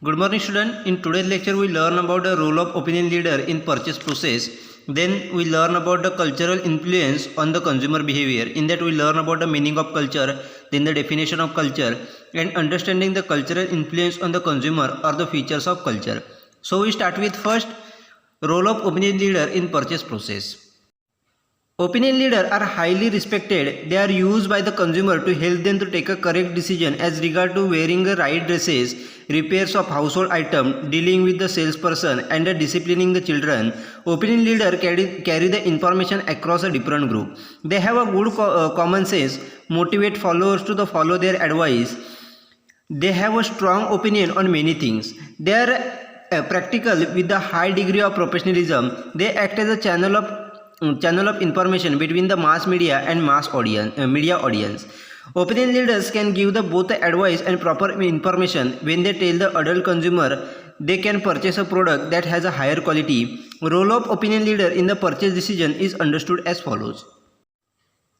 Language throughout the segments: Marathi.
Good morning student. In today's lecture we learn about the role of opinion leader in purchase process. Then we learn about the cultural influence on the consumer behavior. In that we learn about the meaning of culture, then the definition of culture and understanding the cultural influence on the consumer or the features of culture. So we start with first role of opinion leader in purchase process. Opinion leaders are highly respected. They are used by the consumer to help them to take a correct decision as regard to wearing the right dresses, repairs of household item, dealing with the salesperson, and disciplining the children. Opinion leaders carry the information across a different group. They have a good common sense, motivate followers to follow their advice. They have a strong opinion on many things. They are practical with a high degree of professionalism. They act as a channel of information between the mass media and media audience. Opinion leaders can give both the advice and proper information. When they tell the adult consumer they can purchase a product that has a higher quality. Role of opinion leader in the purchase decision is understood as follows.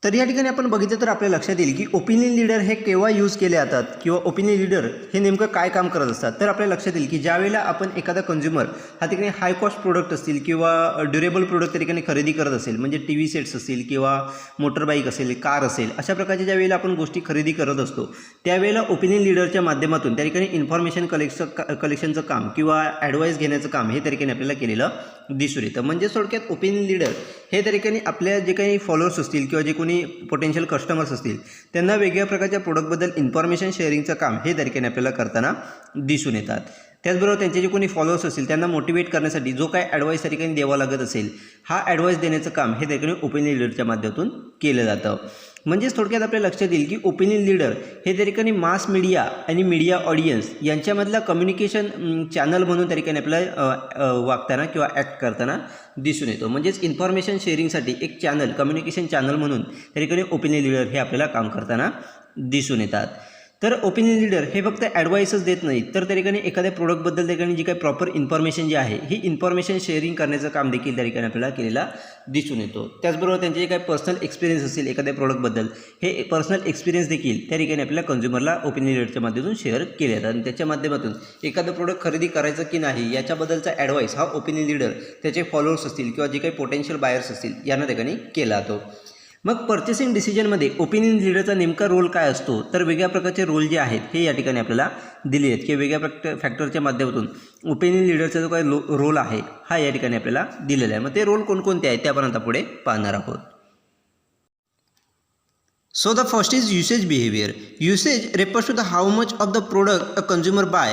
तर या ठिकाणी आपण बघितलं तर आपल्या लक्षात येईल की ओपिनियन लीडर हे केव्हा यूज केले जातात किंवा ओपिनियन लीडर हे नेमकं काय काम करत असतात. तर आपल्या लक्षात येईल की ज्यावेळेला आपण एखादा कंझ्युमर हा ठिकाणी हाय कॉस्ट प्रोडक्ट असतील किंवा ड्युरेबल प्रोडक्ट त्या ठिकाणी खरेदी करत असेल, म्हणजे टी व्ही सेट्स असतील किंवा मोटरबाईक असेल, कार असेल, अशा प्रकारच्या ज्यावेळेला आपण गोष्टी खरेदी करत असतो त्यावेळेला ओपिनियन लीडरच्या माध्यमातून त्या ठिकाणी इन्फॉर्मेशन कलेक्शनचं काम किंवा ॲडवाईस घेण्याचं काम हे त्या ठिकाणी आपल्याला केलेलं दिसून येतं. म्हणजे थोडक्यात ओपिनियन लीडर हे त्या ठिकाणी आपल्या जे काही फॉलोअर्स असतील किंवा जे कोणी पोटेन्शियल कस्टमर्स असतील त्यांना वेगवेगळ्या प्रकारच्या प्रोडक्टबद्दल इन्फॉर्मेशन शेअरिंगचं काम हे त्या ठिकाणी आपल्याला करताना दिसून येतात. त्याचबरोबर त्यांचे जे कोणी फॉलोअर्स असतील त्यांना मोटिवेट करण्यासाठी जो काय ॲडवाईस त्या ठिकाणी द्यावा लागत असेल हा ॲडवाईस देण्याचं काम हे त्या ठिकाणी ओपिनियन लीडरच्या माध्यमातून केलं जातं. म्हणजेच थोडक्यात आपल्या लक्षात येईल की ओपिनियन लीडर हे त्या ठिकाणी मास मीडिया आणि मीडिया ऑडियन्स यांच्यामधला कम्युनिकेशन चॅनल म्हणून त्या ठिकाणी आपल्याला वागताना किंवा ॲक्ट करताना दिसून येतो. म्हणजेच इन्फॉर्मेशन शेअरिंगसाठी एक चॅनल, कम्युनिकेशन चॅनल म्हणून त्या ठिकाणी ओपिनियन लीडर हे आपल्याला काम करताना दिसून येतात. तर ओपिनियन लीडर हे फक्त ॲडवाईसच देत नाहीत तर त्या ठिकाणी एखाद्या प्रोडक्टबद्दल त्या ठिकाणी जी काही प्रॉपर इन्फॉर्मेशन जी आहे ही इन्फॉर्मेशन शेअरिंग करण्याचं काम देखील त्या ठिकाणी आपल्याला केलेला दिसून येतो. त्याचबरोबर त्यांचे जे काही पर्सनल एक्सपिरियन्स असेल एखाद्या प्रोडक्टबद्दल हे पर्सनल एक्सपिरियन्स देखील त्या ठिकाणी आपल्याला कंझ्युमरला ओपिनियन लीडरच्या माध्यमातून शेअर केले जातात आणि त्याच्या माध्यमातून एखादं प्रोडक्ट खरेदी करायचं की नाही याच्याबद्दलचा ॲडवाईस हा ओपिनियन लीडर त्याचे फॉलोअर्स असतील किंवा जे काही पोटेन्शियल बायर्स असतील यांना त्या ठिकाणी केला जातो. मग पर्चेसिंग डिसिजनमध्ये ओपिनियन लीडरचा नेमका रोल काय असतो तर वेगळ्या प्रकारचे रोल जे आहेत हे या ठिकाणी आपल्याला दिले आहेत की वेगळ्या फॅक्टरच्या माध्यमातून ओपिनियन लीडरचा जो काही रोल आहे हा या ठिकाणी आपल्याला दिलेला आहे. मग ते रोल कोणकोणते आहेत त्यापर्यंत पुढे पाहणार आहोत. So the first is usage behavior. Usage refers to how much of the product a consumer buy.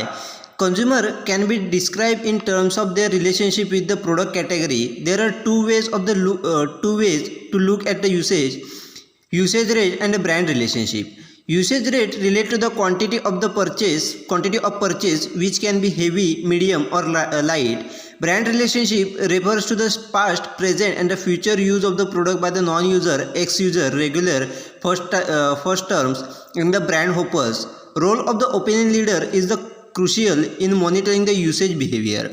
Consumer can be described in terms of their relationship with the product category. There are two ways to look at the usage rate and the brand relationship. Usage rate relate to the quantity of purchase which can be heavy, medium or light. Brand relationship refers to the past, present and the future use of the product by the non-user, ex-user, regular, first terms and the brand hoppers. Role of the opinion leader is the crucial in monitoring the usage behavior.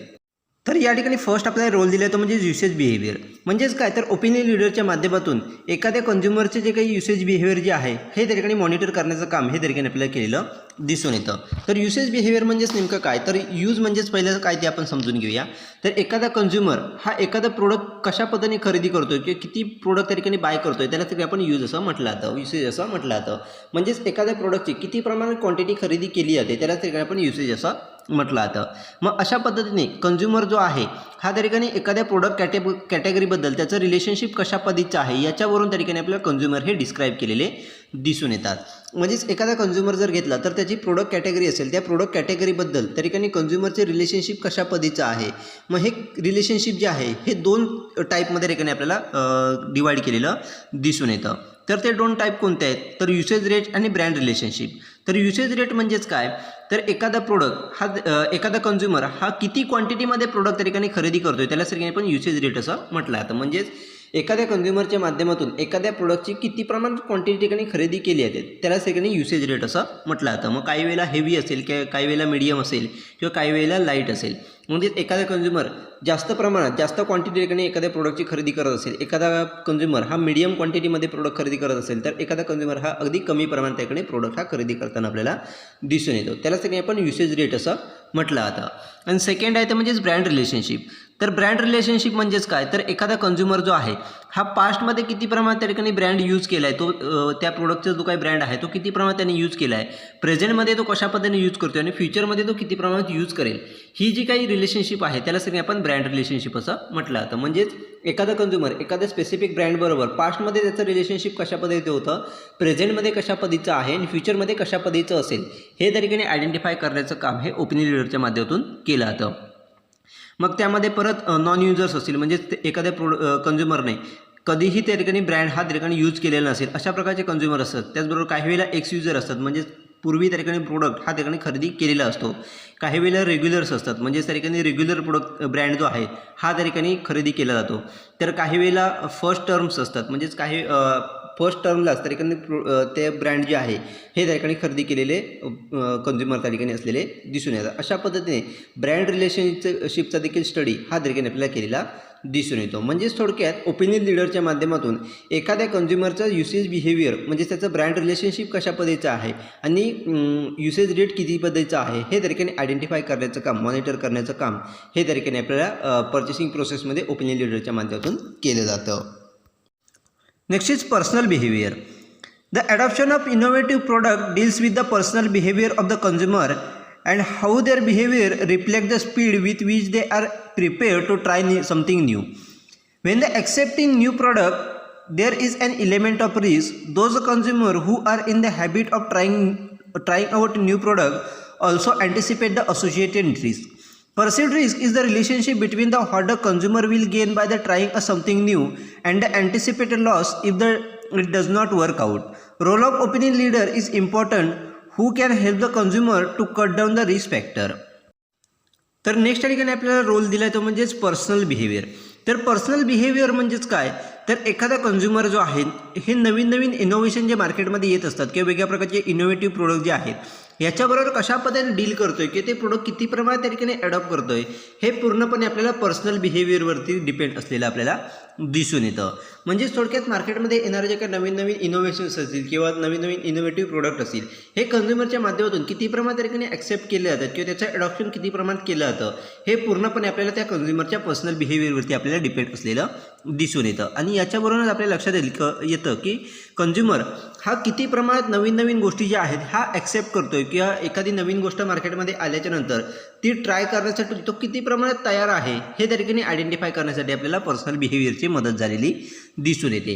तर या ठिकाणी फर्स्ट आपल्याला रोल दिला तो म्हणजे युसेज बिहेवियर. म्हणजेच काय तर ओपिनियन लीडरच्या माध्यमातून एखाद्या कंझ्युमरचे जे काही युसेज बिहेवियर जे आहे हे त्या ठिकाणी मॉनिटर करण्याचं काम हे त्या ठिकाणी आपल्याला केलेलं दिसून येतं. तर युसेज बिहेवियर म्हणजेच नेमकं काय तर यूज म्हणजेच पहिलं काय ते आपण समजून घेऊया. तर एखादा कंझ्युमर हा एखादा प्रोडक्ट कशा पद्धतीने खरेदी करतोय किंवा किती प्रोडक्ट त्या ठिकाणी बाय करतोय त्याला तरी आपण यूज असं म्हटलं जातं, युसेज असं म्हटलं जातं. म्हणजेच एखाद्या प्रोडक्टची किती प्रमाणात क्वांटिटी खरेदी केली जाते त्याला तरी आपण युसेज असं म्हटलं जातं. मग अशा पद्धतीने कंझ्युमर जो आहे हा त्या ठिकाणी एखाद्या प्रोडक्ट कॅटेगरीबद्दल त्याचं रिलेशनशिप कशा पद्धतीचं आहे याच्यावरून त्या ठिकाणी आपल्याला कंझ्युमर हे डिस्क्राईब केलेले दिसून येतात. म्हणजेच एखादा कंझ्युमर जर घेतला तर त्याची प्रोडक्ट कॅटेगरी असेल त्या प्रोडक्ट कॅटेगरीबद्दल त्या ठिकाणी कंझ्युमरचे रिलेशनशिप कशा पद्धतीचं आहे. मग हे रिलेशनशिप जे आहे हे दोन टाईपमध्ये त्या ठिकाणी आपल्याला डिवाईड केलेलं दिसून येतं. तर ते दोन टाईप कोणते आहेत तर युसेज रेट आणि ब्रँड रिलेशनशिप. तर युसेज रेट म्हणजेच काय तर एखादा प्रोडक्ट हा एखादा कंझ्युमर हा किती क्वांटिटीमध्ये प्रोडक्ट त्या ठिकाणी खरेदी करतोय त्याला सगळ्यांनी पण युसेज रेट असं म्हटलं जातं. म्हणजेच एखाद्या कन्झ्युमरच्या माध्यमातून एखाद्या प्रोडक्टची किती प्रमाणात क्वांटिटी ठिकाणी खरेदी केली आहे त्यालाच ठिकाणी युसेज रेट असं म्हटलं जातं. मग काही वेळेला हेवी असेल किंवा काही वेळेला मीडियम असेल किंवा काही वेळेला लाईट असेल. म्हणजे एखादा कन्झ्युमर जास्त प्रमाणात जास्त क्वांटिटी ठिकाणी एखाद्या प्रोडक्टची खरेदी करत असेल, एखादा कन्झ्युमर हा मीडियम क्वांटिटीमध्ये प्रोडक्ट खरेदी करत असेल, तर एखादा कन्झ्युमर हा अगदी कमी प्रमाणात ठिकाणी प्रोडक्ट हा खरेदी करताना आपल्याला दिसून येतो. त्यालाच ठिकाणी आपण युसेज रेट असं म्हटलं जातं. आणि सेकंड आहे ते म्हणजेच ब्रँड रिलेशनशिप. तर ब्रँड रिलेशनशिप म्हणजेच काय, तर एखादा कन्झ्युमर जो आहे हा पास्टमध्ये किती प्रमाणात त्या ठिकाणी ब्रँड यूज केला आहे, तो त्या प्रोडक्टचा जो काही ब्रँड आहे तो किती प्रमाणात त्याने यूज केला आहे, प्रेझेंटमध्ये तो कशा पद्धतीने यूज करतो आणि फ्युचरमध्ये तो किती प्रमाणात यूज करेल, ही जी काही रिलेशनशिप आहे त्याला सगळी आपण ब्रँड रिलेशनशिप असं म्हटलं जातं. म्हणजेच एखादा कन्झ्युमर एखाद्या स्पेसिफिक ब्रँडबरोबर पास्टमध्ये त्याचं रिलेशनशिप कशा पद्धतीचं होतं, प्रेझेंटमध्ये कशा पद्धतीचं आहे आणि फ्युचरमध्ये कशा पद्धतीचं असेल, हे त्या ठिकाणी आयडेंटिफाय करण्याचं काम हे ओपिनियन लीडरच्या माध्यमातून केलं जातं. मग त्यामध्ये परत नॉन युजर्स असतील, म्हणजेच एखाद्या कन्झ्युमरने कधीही त्या ठिकाणी ब्रँड हा त्या ठिकाणी यूज केलेला नसेल अशा प्रकारचे कन्झ्युमर असतात. त्याचबरोबर काही वेळेला एक्स युजर असतात, म्हणजे पूर्वी त्या ठिकाणी प्रोडक्ट हा त्या ठिकाणी खरेदी केलेला असतो. काही वेळेला रेग्युलर्स असतात, म्हणजे त्या ठिकाणी रेग्युलर प्रोडक्ट ब्रँड जो आहे हा त्या ठिकाणी खरेदी केला जातो. तर काही वेळेला फर्स्ट टर्म्स असतात, म्हणजेच काही फर्स्ट टर्मलाच त्या ठिकाणी ते ब्रँड जे आहे हे त्या ठिकाणी खरेदी केलेले कन्झ्युमर त्या ठिकाणी असलेले दिसून येतात. अशा पद्धतीने ब्रँड रिलेशनशिपचा देखील स्टडी हा त्या ठिकाणी आपल्याला केलेला दिसून येतो. म्हणजेच थोडक्यात ओपिनियन लीडरच्या माध्यमातून एखाद्या कन्झ्युमरचं युसेज बिहेवियर, म्हणजे त्याचं ब्रँड रिलेशनशिप कशा पद्धतीचं आहे आणि युसेज रेट किती पद्धतीचं आहे हे त्या ठिकाणी आयडेंटिफाय करण्याचं काम, मॉनिटर करण्याचं काम हे त्या ठिकाणी आपल्याला पर्चेसिंग प्रोसेसमध्ये ओपिनियन लीडरच्या माध्यमातून केलं जातं. Next is personal behaviour. The adoption of innovative product deals with the personal behavior of the consumer and how their behavior reflects the speed with which they are prepared to try something new. When they accepting new product, there is an element of risk. Those consumers who are in the habit of trying out new product also anticipate the associated risk. Perceived risk is the relationship between the what the consumer will gain by the trying something new and the anticipated loss if it does not work out. Role of opinion leader is important who can help the consumer to cut down the risk factor. तर नेक्स्ट ठिकाणी आपल्याला रोल दिला आहे तो म्हणजेच पर्सनल बिहेवियर. तर पर्सनल बिहेवियर म्हणजेच काय, तर एखादा कन्झ्युमर जो आहे हे नवीन नवीन इनोव्हेशन जे मार्केटमध्ये येत असतात किंवा वेगळ्या प्रकारचे इनोव्हेटिव्ह प्रोडक्ट जे आहेत याच्याबरोबर कशा पद्धतीने डील करतोय की ते प्रोडक्ट किती प्रमाणात त्या ठिकाणी अडॉप्ट करतोय, हे पूर्णपणे आपल्याला पर्सनल बिहेवियरवरती डिपेंड असलेलं आपल्याला दिसून येतं. म्हणजेच थोडक्यात मार्केटमध्ये येणारे जे काही नवीन नवीन इनोव्हेशन्स असतील किंवा नवीन नवीन इनोव्हेटिव्ह प्रोडक्ट असतील हे कन्झ्युमरच्या माध्यमातून किती प्रमाणात त्या ठिकाणी ॲक्सेप्ट केले जातात किंवा त्याचं अडॉप्शन किती प्रमाणात केलं जातं हे पूर्णपणे आपल्याला त्या कन्झ्युमरच्या पर्सनल बिहेवियरवरती आपल्याला डिपेंड असलेलं दिसून येतं. आणि याच्यावरूनच आपल्या लक्षात येतं की कन्झ्युमर हा किती प्रमाणात नवीन नवीन गोष्टी ज्या आहेत हा ॲक्सेप्ट करतोय किंवा एखादी नवीन गोष्ट मार्केटमध्ये आल्याच्या नंतर ती ट्राय करण्यासाठी तो किती प्रमाणात तयार आहे हे त्या ठिकाणी आयडेंटिफाय करण्यासाठी आपल्याला पर्सनल बिहेवियरची मदत झालेली दिसून येते.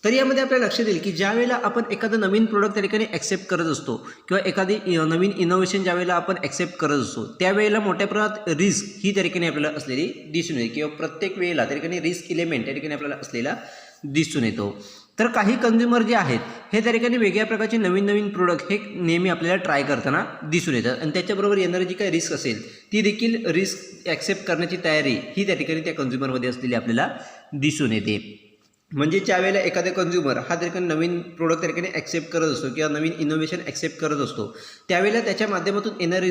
तर यामध्ये आपल्याला लक्षात येईल की ज्या वेळेला आपण एखादं नवीन प्रोडक्ट त्या ठिकाणी ॲक्सेप्ट करत असतो किंवा एखादी नवीन इनोव्हेशन ज्या वेळेला आपण ॲक्सेप्ट करत असतो त्यावेळेला मोठ्या प्रमाणात रिस्क ही त्या ठिकाणी आपल्याला असलेली दिसून येते किंवा प्रत्येक वेळेला त्या ठिकाणी रिस्क एलिमेंट त्या ठिकाणी आपल्याला असलेला दिसून येतो. तर काही कन्झ्युमर जे आहेत हे त्या ठिकाणी वेगळ्या प्रकारचे नवीन नवीन प्रोडक्ट हे नेहमी आपल्याला ट्राय करताना दिसून येतात आणि त्याच्याबरोबर येणारी जी काही रिस्क असेल ती देखील रिस्क ॲक्सेप्ट करण्याची तयारी ही त्या ठिकाणी त्या कन्झ्युमरमध्ये असलेली आपल्याला दिसून येते. म्हणजे ज्यावेळेला एखादा कन्झ्युमर हा त्या ठिकाणी नवीन प्रोडक्ट त्या ठिकाणी ॲक्सेप्ट करत असतो किंवा नवीन इनोव्हेशन ॲक्सेप्ट करत असतो त्यावेळेला त्याच्या माध्यमातून येणारी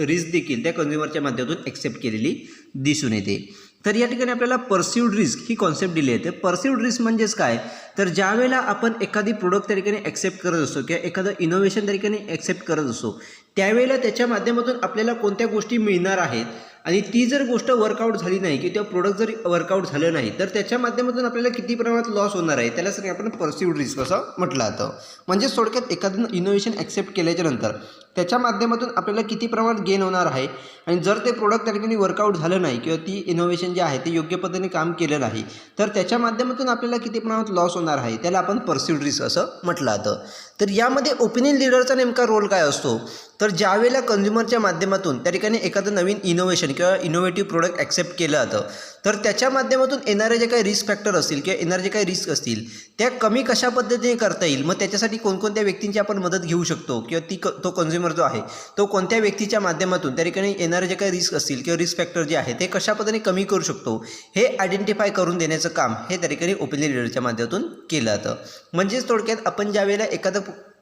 रिस्क देखील त्या कन्झ्युमरच्या माध्यमातून ॲक्सेप्ट केलेली दिसून येते. तर या ठिकाणी आपल्याला परसिव्ड रिस्क ही कॉन्सेप्ट दिली आहे. तर परसिव्ड रिस्क म्हणजेच काय, तर ज्यावेळेला आपण एखादी प्रोडक्ट त्या ठिकाणी ॲक्सेप्ट करत असतो किंवा एखादं इनोव्हेशन त्या ठिकाणी ॲक्सेप्ट करत असतो त्यावेळेला त्याच्या माध्यमातून आपल्याला कोणत्या गोष्टी मिळणार आहेत आणि ती जर गोष्ट वर्कआउट झाली नाही की त्या प्रोडक्ट जर वर्कआउट झालं नाही तर त्याच्या माध्यमातून आपल्याला किती प्रमाणात लॉस होणार आहे त्याला सगळं आपण परसिव्ड रिस्क असं म्हटलं जातं. म्हणजे थोडक्यात एखादं इनोव्हेशन ॲक्सेप्ट केल्याच्या नंतर त्याच्या माध्यमातून आपल्याला किती प्रमाणात गेन होणार आहे आणि जर ते प्रोडक्ट त्या ठिकाणी वर्कआउट झालं नाही किंवा ती इनोव्हेशन जे आहे ते योग्य पद्धतीने काम केलं नाही तर त्याच्या माध्यमातून आपल्याला किती प्रमाणात लॉस होणार आहे त्याला आपण परसिव्ड रिस्क असं म्हटलं जातं. तर यामध्ये ओपिनियन लीडरचा नेमका रोल काय असतो, तर ज्यावेळेला कन्झ्युमरच्या माध्यमातून त्या ठिकाणी एखादं नवीन इनोव्हेशन किंवा इनोव्हेटिव्ह प्रोडक्ट ॲक्सेप्ट केलं जातं तर त्याच्या माध्यमातून येणारे जे काही रिस्क फॅक्टर असतील किंवा येणारे जे काही रिस्क असतील त्या कमी कशा पद्धतीने करता येईल, मग त्याच्यासाठी कोणकोणत्या व्यक्तींची आपण मदत घेऊ शकतो किंवा तो कन्झ्युमर जो आहे तो कोणत्या व्यक्तीच्या माध्यमातून त्या ठिकाणी येणारे जे काही रिस्क असतील किंवा रिस्क फॅक्टर जे आहे ते कशा पद्धतीने कमी करू शकतो हे आयडेंटिफाय करून देण्याचं काम हे त्या ठिकाणी ओपिनियन लीडरच्या माध्यमातून केलं जातं. म्हणजेच थोडक्यात आपण ज्या वेळेला एखादं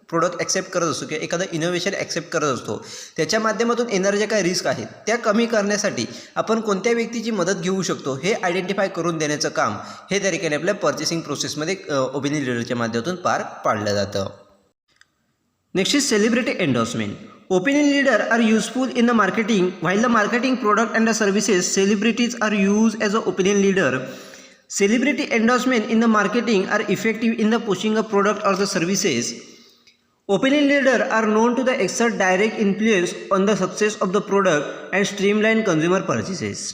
प्रोडक्ट ॲक्सेप्ट करत असतो किंवा एखादं इनोव्हेशन ॲक्सेप्ट करत असतो त्याच्या माध्यमातून येणाऱ्या ज्या काही रिस्क आहेत त्या कमी करण्यासाठी आपण कोणत्या व्यक्तीची मदत घेऊ शकतो हे आयडेंटिफाय करून देण्याचं काम हे त्या ठिकाणी आपल्या पर्चेसिंग प्रोसेसमध्ये ओपिनियन लीडरच्या माध्यमातून पार पाडलं जातं. Next is celebrity endorsement. Opinion leader are useful in the marketing. While the marketing product and the services, celebrities are used as an opinion leader. Celebrity endorsement in the marketing are effective in the pushing a product or the services. Opinion leaders are known to exert direct influence on the success of the product and streamline consumer purchases.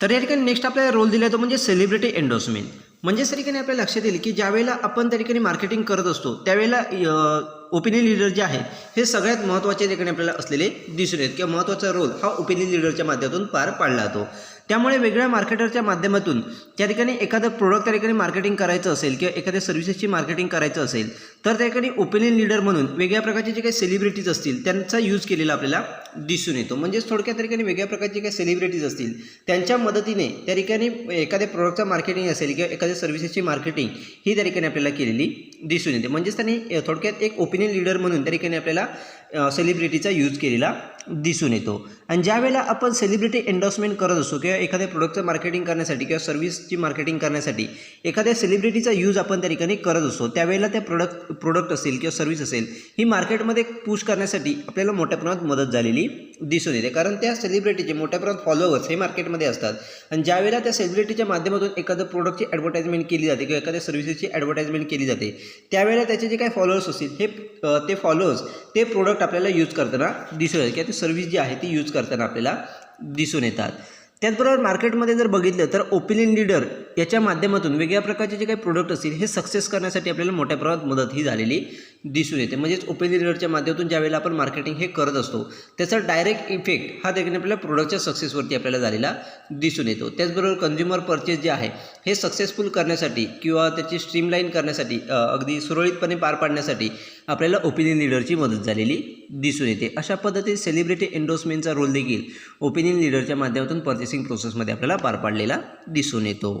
तर या ठिकाणी नेक्स्ट आपल्याला रोल दिला तो म्हणजे सेलिब्रिटी एंडोर्समेंट. म्हणजे त्या ठिकाणी आपल्या लक्षात येईल की ज्यावेळेला आपण त्या ठिकाणी मार्केटिंग करत असतो त्यावेळेला ओपिनियन लीडर जे आहे हे सगळ्यात महत्त्वाचे ठिकाणी आपल्याला असलेले दिसून येत किंवा महत्त्वाचा रोल हा ओपिनियन लीडरच्या माध्यमातून पार पाडला जातो. त्यामुळे वेगळ्या मार्केटरच्या माध्यमातून त्या ठिकाणी एखादं प्रोडक्ट त्या ठिकाणी मार्केटिंग करायचं असेल किंवा एखाद्या सर्व्हिसेसची मार्केटिंग करायचं असेल तर त्या ठिकाणी ओपिनियन लीडर म्हणून वेगळ्या प्रकारचे जे काही सेलिब्रिटीज असतील त्यांचा यूज केलेला आपल्याला दिसून येतो. म्हणजेच थोडक्यात त्या ठिकाणी वेगळ्या प्रकारचे काही सेलिब्रिटीज असतील त्यांच्या मदतीने त्या ठिकाणी एखाद्या प्रोडक्टचा मार्केटिंग असेल किंवा एखाद्या सर्व्हिसेसची मार्केटिंग ही त्या ठिकाणी आपल्याला केलेली दिसून येते. म्हणजेच त्यांनी थोडक्यात एक ओपिनियन लीडर म्हणून त्या ठिकाणी आपल्याला सेलिब्रिटीचा यूज केलेला दिसून येतो. आणि ज्यावेळेला आपण सेलिब्रिटी एंडोर्समेंट करत असतो किंवा एखाद्या प्रोडक्टचं मार्केटिंग करण्यासाठी किंवा सर्व्हिसची मार्केटिंग करण्यासाठी एखाद्या सेलिब्रिटीचा यूज आपण त्या ठिकाणी करत असतो त्यावेळेला त्या प्रोडक्ट असेल किंवा सर्व्हिस असेल ही मार्केटमध्ये पुश करण्यासाठी आपल्याला मोठ्या प्रमाणात मदत झालेली दिसून येते. कारण त्या सेलिब्रिटीचे मोठ्या प्रमाणात फॉलोअर्स हे मार्केटमध्ये असतात आणि ज्यावेळेला त्या सेलिब्रिटीच्या माध्यमातून एखाद्या प्रोडक्टची ॲडव्हर्टाइजमेंट केली जाते किंवा एखाद्या सर्व्हिसेसची ॲडव्हर्टाइजमेंट केली जाते त्यावेळेला त्याचे जे काही फॉलोअर्स असतील हे ते फॉलोअर्स ते प्रोडक्ट आपल्याला यूज करताना दिसून येतात किंवा ती सर्व्हिस जी आहे ती यूज करताना आपल्याला दिसून येतात. त्याचबरोबर मार्केटमध्ये जर बघितलं तर ओपिनियन लीडर याच्या माध्यमातून वेगळ्या प्रकारचे जे काही प्रोडक्ट असतील हे सक्सेस करण्यासाठी आपल्याला मोठ्या प्रमाणात मदत ही झालेली दिसून येते. म्हणजेच ओपिनियन लीडरच्या माध्यमातून ज्यावेळेला आपण मार्केटिंग हे करत असतो त्याचा डायरेक्ट इफेक्ट हा देखील आपल्या प्रोडक्टच्या सक्सेसवरती आपल्याला झालेला दिसून येतो. त्याचबरोबर कन्झ्युमर पर्चेस जे आहे हे सक्सेसफुल करण्यासाठी किंवा त्याची स्ट्रीमलाईन करण्यासाठी अगदी सुरळीतपणे पार पाडण्यासाठी आपल्याला ओपिनियन लीडरची मदत झालेली दिसून येते. अशा पद्धतीने सेलिब्रिटी एंडोर्समेंटचा रोल देखील ओपिनियन लीडरच्या माध्यमातून पर्चेसिंग प्रोसेसमध्ये आपल्याला पार पाडलेला दिसून येतो.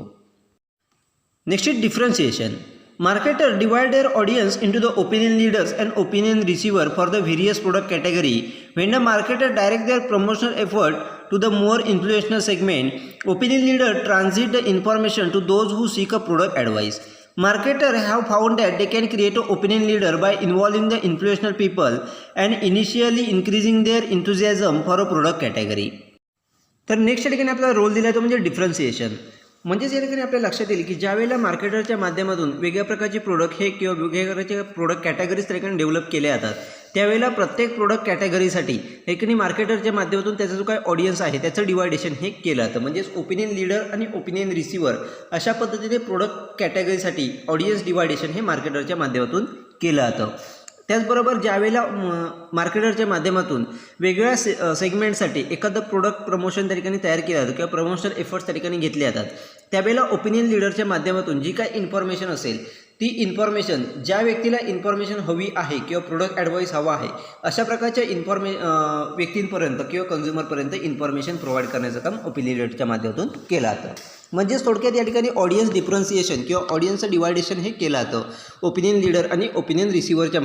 Next is differentiation. Marketer divide their audience into the opinion leaders and opinion receiver for the various product category. When the marketer direct their promotional effort to the more influential segment, opinion leader transit the information to those who seek a product advice. Marketer have found that they can create an opinion leader by involving the influential people and initially increasing their enthusiasm for a product category. तर नेक्स्ट ठिकाणी आपल्याला रोल दिला तो म्हणजे डिफरन्सिएशन. म्हणजेच या ठिकाणी आपल्या लक्षात येईल की ज्यावेळेला मार्केटरच्या माध्यमातून वेगळ्या प्रकारचे प्रोडक्ट हे किंवा वेगवेगळ्या प्रकारचे प्रोडक्ट कॅटेगरीज त्या ठिकाणी डेव्हलप केल्या जातात त्यावेळेला प्रत्येक प्रोडक्ट कॅटेगरीसाठी एकाने मार्केटरच्या माध्यमातून त्याचा जो काही ऑडियन्स आहे त्याचं डिवायडेशन हे केलं जातं. म्हणजेच ओपिनियन लीडर आणि ओपिनियन रिसिव्हर अशा पद्धतीने प्रोडक्ट कॅटेगरीसाठी ऑडियन्स डिवायडेशन हे मार्केटरच्या माध्यमातून केलं जातं. त्याचबरोबर ज्यावेळेला मार्केटरच्या माध्यमातून वेगवेगळ्या सेगमेंटसाठी एखादं प्रोडक्ट प्रमोशन त्या ठिकाणी तयार केलं जातं किंवा प्रमोशनल एफर्ट्स त्या ठिकाणी घेतले जातात त्यावेळेला ओपिनियन लीडरच्या माध्यमातून जी काही इन्फॉर्मेशन असेल ती इन्फॉर्मेशन ज्या व्यक्तीला इन्फॉर्मेशन हवी आहे किंवा प्रोडक्ट ॲडवाईस हवा आहे अशा प्रकारच्या व्यक्तींपर्यंत किंवा कन्झ्युमरपर्यंत इन्फॉर्मेशन प्रोव्हाइड करण्याचं काम ओपिनियन लीडरच्या माध्यमातून केलं जातं. म्हणजेच थोडक्यात या ठिकाणी ऑडियन्स डिफरन्सिएशन किंवा ऑडियन्सचं डिवायडेशन हे केलं जातं ओपिनियन लीडर आणि ओपिनियन रिसिव्हरच्या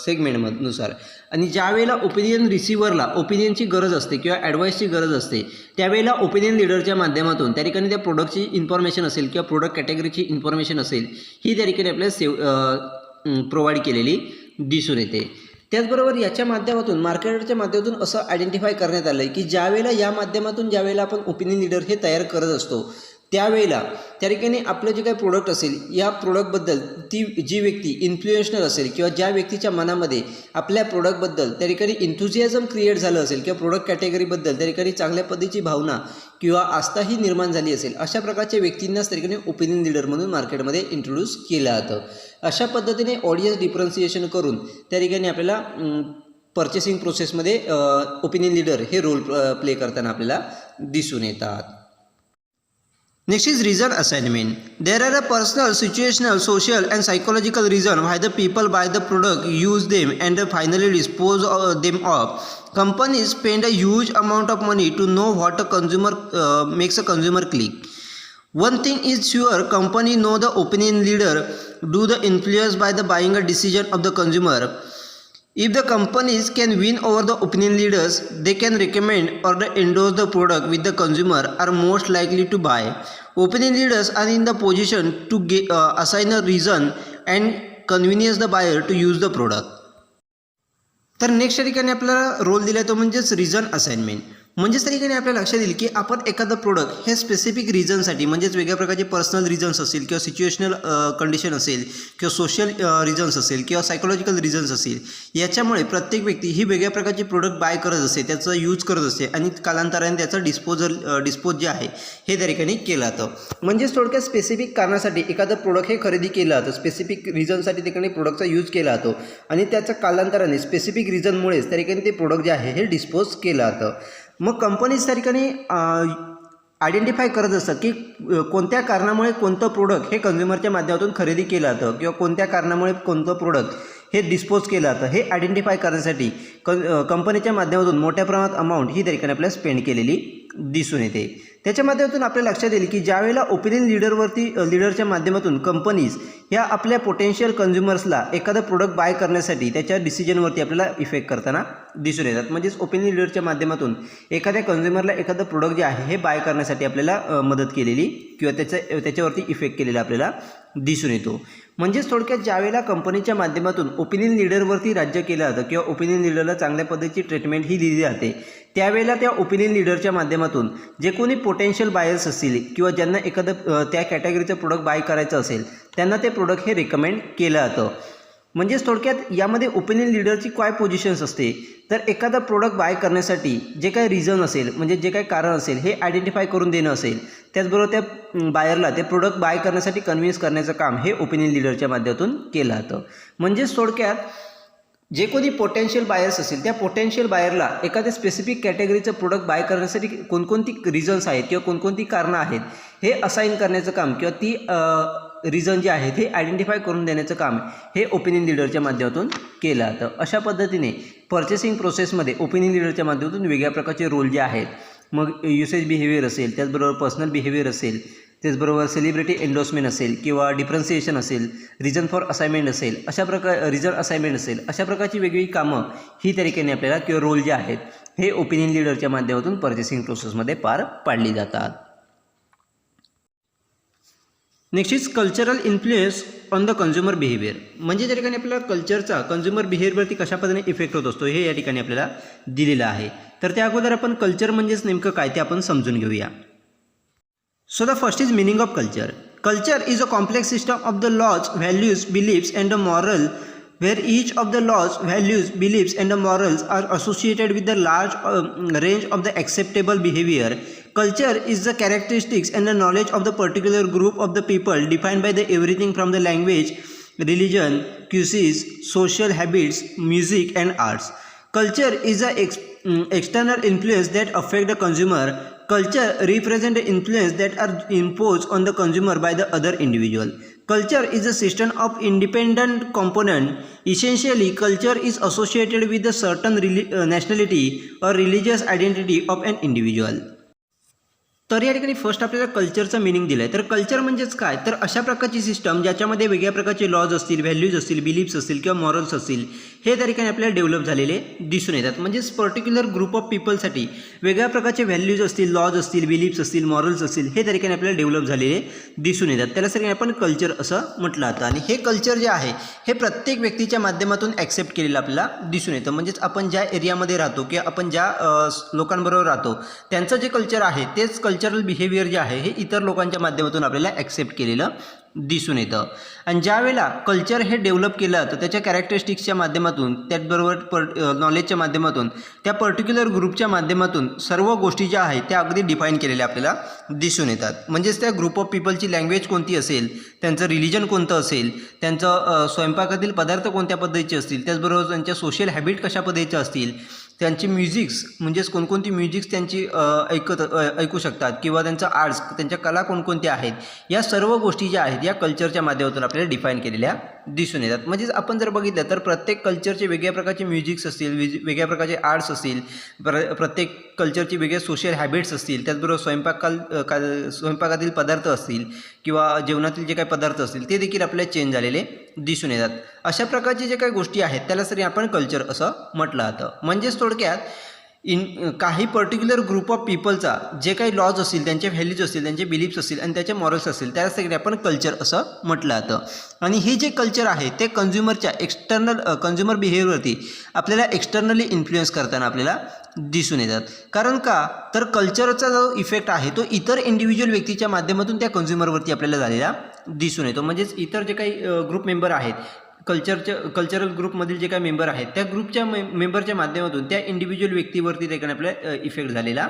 सेगमेंटनुसार. आणि ज्यावेळेला ओपिनियन रिसिव्हरला ओपिनियनची गरज असते किंवा ॲडवाईसची गरज असते त्यावेळेला ओपिनियन लीडरच्या माध्यमातून त्या ठिकाणी त्या प्रोडक्टची इन्फॉर्मेशन असेल किंवा प्रोडक्ट कॅटेगरीची इन्फॉर्मेशन असेल ही त्या ठिकाणी आपल्याला प्रोव्हाइड केलेली दिसून येते. त्याचबरोबर याच्या माध्यमातून मार्केटरच्या माध्यमातून असं आयडेंटिफाय करण्यात आलं आहे की ज्यावेळेला या माध्यमातून ज्यावेळेला आपण ओपिनियन लीडर हे तयार करत असतो त्यावेळेला त्या ठिकाणी आपलं जे काही प्रोडक्ट असेल या प्रोडक्टबद्दल ती जी व्यक्ती इन्फ्लुएन्शनल असेल किंवा ज्या व्यक्तीच्या मनामध्ये आपल्या प्रोडक्टबद्दल त्या ठिकाणी इन्थुझियाझम क्रिएट झालं असेल किंवा प्रोडक्ट कॅटेगरीबद्दल त्या ठिकाणी चांगल्या पद्धतीची भावना किंवा आस्थाही निर्माण झाली असेल अशा प्रकारच्या व्यक्तींनाच त्या ठिकाणी ओपिनियन लीडर म्हणून मार्केटमध्ये इंट्रोड्यूस केलं जातं. अशा पद्धतीने ऑडियन्स डिफरन्सिएशन करून त्या ठिकाणी आपल्याला पर्चेसिंग प्रोसेसमध्ये ओपिनियन लीडर हे रोल प्ले करताना आपल्याला दिसून येतात. Next is reason assignment. There are a personal, situational, social and psychological reason why the people buy the product, use them and finally dispose them off. Companies spend a huge amount of money to know what a consumer makes a consumer click. One thing is sure, company know the opinion leader do the influence by the buying a decision of the consumer. If the companies can win over the opinion leaders, they can recommend or endorse the product which the consumer are most likely to buy. Opinion leaders are in the position to assign a reason and convince the buyer to use the product. तर नेक्स्ट ठिकाणी आपल्याला रोल दिला तो म्हणजेच रिझन असाइनमेंट. म्हणजेच त्या ठिकाणी आपल्याला लक्षात येईल की आपण एखादं प्रोडक्ट हे स्पेसिफिक रिझनसाठी म्हणजेच वेगळ्या प्रकारचे पर्सनल रिझन्स असेल किंवा सिच्युएशनल कंडिशन असेल किंवा सोशल रिझन्स असेल किंवा सायकोलॉजिकल रिझन्स असेल, याच्यामुळे प्रत्येक व्यक्ती ही वेगळ्या प्रकारचे प्रोडक्ट बाय करत असते, त्याचा यूज करत असते आणि कालांतराने त्याचं डिस्पोज जे आहे हे त्या ठिकाणी केलं जातं. म्हणजेच थोडक्यात स्पेसिफिक कारणासाठी एखादं प्रोडक्ट हे खरेदी केलं जातं, स्पेसिफिक रिझनसाठी ठिकाणी प्रोडक्टचा यूज केला जातो आणि त्याच्या कालांतराने स्पेसिफिक रिझनमुळेच त्या ठिकाणी ते प्रोडक्ट जे आहे हे डिस्पोज केलं जातं. मग कंपनीज त्या ठिकाणी आयडेंटिफाय करत असतात की कोणत्या कारणामुळे कोणतं प्रोडक्ट हे कंझ्युमरच्या माध्यमातून खरेदी केलं जातं किंवा कोणत्या कारणामुळे कोणतं प्रोडक्ट हे डिस्पोज केलं जातं हे आयडेंटिफाय करण्यासाठी कंपनीच्या माध्यमातून मोठ्या प्रमाणात अमाऊंट ही त्या ठिकाणी आपल्याला स्पेंड केलेली दिसून येते. त्याच्या माध्यमातून आपल्याला लक्षात येईल की ज्यावेळेला ओपिनियन लीडरच्या माध्यमातून कंपनीज ह्या आपल्या पोटेन्शियल कंझ्युमर्सला एखादं प्रोडक्ट बाय करण्यासाठी त्याच्या डिसिजनवरती आपल्याला इफेक्ट करताना दिसून येतात. म्हणजेच ओपिनियन लीडरच्या माध्यमातून एखाद्या कंझ्युमरला एखादं प्रोडक्ट जे आहे हे बाय करण्यासाठी आपल्याला मदत केलेली किंवा त्याच्यावरती इफेक्ट केलेला आपल्याला दिसून येतो. म्हणजेच थोडक्यात ज्यावेळेला कंपनीच्या माध्यमातून ओपिनियन लीडरवरती राज्य केलं जातं किंवा ओपिनियन लीडरला चांगल्या पद्धतीची ट्रीटमेंट ही दिली जाते, त्यावेळेला त्या ओपिनियन लीडरच्या माध्यमातून जे कोणी पोटेन्शियल बायर्स असतील किंवा ज्यांना एखादं त्या कॅटेगरीचं प्रोडक्ट बाय करायचं असेल त्यांना ते प्रोडक्ट हे रिकमेंड केलं जातं. म्हणजेच थोडक्यात यामध्ये ओपिनियन लीडरची काय पोझिशन्स असते तर एखादा प्रोडक्ट बाय करण्यासाठी जे काही रिझन असेल म्हणजे जे काही कारण असेल हे आयडेंटिफाय करून देणं असेल, त्याचबरोबर त्या बायरला ते प्रोडक्ट बाय करण्यासाठी कन्व्हिन्स करण्याचं काम हे ओपिनियन लीडरच्या माध्यमातून केलं जातं. म्हणजेच थोडक्यात जे कोणी पोटेन्शियल बायर्स असेल त्या पोटेन्शियल बायरला एखाद्या स्पेसिफिक कॅटेगरीचं प्रोडक्ट बाय करण्यासाठी कोणकोणती रिझन्स आहेत किंवा कोणकोणती कारणं आहेत हे असाइन करण्याचं काम किंवा ती रिझन जे आहे ते आयडेंटिफाय करून देण्याचं काम हे ओपिनियन लीडरच्या माध्यमातून केलं जातं. अशा पद्धतीने पर्चेसिंग प्रोसेसमध्ये ओपिनियन लीडरच्या माध्यमातून वेगळ्या प्रकारचे रोल जे आहेत, मग युसेज बिहेवियर असेल, त्याचबरोबर पर्सनल बिहेवियर असेल, त्याचबरोबर सेलिब्रिटी एन्डोर्समेंट असेल किंवा डिफरन्सिएशन असेल, रिझन फॉर असाइनमेंट असेल, रिझन असाइनमेंट असेल, अशा प्रकारची वेगवेगळी कामं ही तरीकेने आपल्याला किंवा रोल जे आहेत हे ओपिनियन लीडरच्या माध्यमातून पर्चेसिंग प्रोसेसमध्ये पार पाडली जातात. Next is cultural influence on the consumer behaviour. म्हणजे त्या ठिकाणी आपल्याला कल्चरचा कंझ्युमर बिहेवियरवरती कशा पद्धतीने इफेक्ट होत असतो हे या ठिकाणी आपल्याला दिलेलं आहे. तर त्या अगोदर आपण कल्चर म्हणजेच नेमकं काय ते आपण समजून घेऊया. So the first is meaning of culture. Culture is a complex system of the laws, values, beliefs and the moral where each of the laws, values, beliefs and the morals are associated with the large range of the acceptable behavior. Culture is the characteristics and the knowledge of the particular group of the people defined by the everything from the language, religion, cuisines, social habits, music and arts. Culture is a external influence that affect the consumer. Culture represents the influence that are imposed on the consumer by the other individual. Culture is a system of independent component. Essentially, culture is associated with a certain nationality or religious identity of an individual. तर या ठिकाणी फर्स्ट आपल्याला कल्चरचा मिनिंग दिला आहे. तर कल्चर म्हणजेच काय तर अशा प्रकारची सिस्टम ज्याच्यामध्ये वेगळ्या प्रकारचे लॉज असतील, व्हॅल्यूज असतील, बिलीफ्स असतील किंवा मॉरल्स असतील हे त्या ठिकाणी आपल्याला डेव्हलप झालेले दिसून येतात. म्हणजेच पर्टिक्युलर ग्रुप ऑफ पीपलसाठी वेगळ्या प्रकारचे व्हॅल्यूज असतील, लॉज असतील, बिलीफ्स असतील, मॉरल्स असतील हे त्या ठिकाणी आपल्याला डेव्हलप झालेले दिसून येतात. त्याला सगळ्यांनी आपण कल्चर असं म्हटलं जातं. आणि हे कल्चर जे आहे हे प्रत्येक व्यक्तीच्या माध्यमातून ॲक्सेप्ट केलेलं आपल्याला दिसून येतं. म्हणजेच आपण ज्या एरियामध्ये राहतो किंवा आपण ज्या लोकांबरोबर राहतो त्यांचं जे कल्चर आहे तेच कल्चरल बिहेवियर जे आहे हे इतर लोकांच्या माध्यमातून आपल्याला ॲक्सेप्ट केलेलं दिसून येतं. आणि ज्या वेळेला कल्चर हे डेव्हलप केलं जातं त्याच्या कॅरेक्टरिस्टिक्सच्या माध्यमातून, त्याचबरोबर नॉलेजच्या माध्यमातून, त्या पर्टिक्युलर ग्रुपच्या माध्यमातून सर्व गोष्टी ज्या आहेत त्या अगदी डिफाईन केलेल्या आपल्याला दिसून येतात. म्हणजेच त्या ग्रुप ऑफ पीपलची लँग्वेज कोणती असेल, त्यांचं रिलिजन कोणतं असेल, त्यांचं स्वयंपाकातील पदार्थ कोणत्या पद्धतीचे असतील, त्याचबरोबर त्यांच्या सोशल हॅबिट कशा पद्धतीच्या असतील, त्यांची म्युझिक्स म्हणजेच कोणकोणती म्युझिक्स त्यांची ऐकू शकतात किंवा त्यांचं आर्ट्स, त्यांच्या कला कोणकोणत्या आहेत, या सर्व गोष्टी ज्या आहेत या कल्चरच्या माध्यमातून आपल्याला डिफाईन केलेल्या दिसून येतात. म्हणजेच आपण जर बघितलं तर प्रत्येक कल्चरचे वेगळ्या प्रकारचे म्युझिक्स असतील, वेगळ्या प्रकारचे आर्ट्स असतील, प्रत्येक कल्चरचे वेगळे सोशल हॅबिट्स असतील, त्याचबरोबर स्वयंपाकातील पदार्थ असतील किंवा जेवणातील जे काही पदार्थ असतील ते देखील आपल्याला चेंज झालेले दिसून येतात. अशा प्रकारचे जे काही गोष्टी आहेत त्याला तरी आपण कल्चर असं म्हटलं जातं. म्हणजेच थोडक्यात काही पर्टिक्युलर ग्रुप ऑफ पीपलचा जे काही लॉज असतील, त्यांचे व्हॅल्यूज असतील, त्यांचे बिलीफ्स असतील आणि त्याचे मॉरल्स असतील त्यासाठी आपण कल्चर असं म्हटलं जातं. आणि हे जे कल्चर आहे ते कंझ्युमर बिहेवियरवरती आपल्याला एक्सटर्नली इन्फ्लुएन्स करताना आपल्याला दिसून येतात. कारण का तर कल्चरचा जो इफेक्ट आहे तो इतर इंडिव्हिज्युअल व्यक्तीच्या माध्यमातून त्या कंझ्युमरवरती आपल्याला झालेला दिसून येतो. म्हणजेच इतर जे काही ग्रुप मेंबर आहेत, कल्चरल ग्रुपमधील जे काही मेंबर आहेत त्या ग्रुपच्या मेंबरच्या माध्यमातून त्या इंडिव्हिज्युअल व्यक्तीवरती देखील आपल्याला इफेक्ट झालेला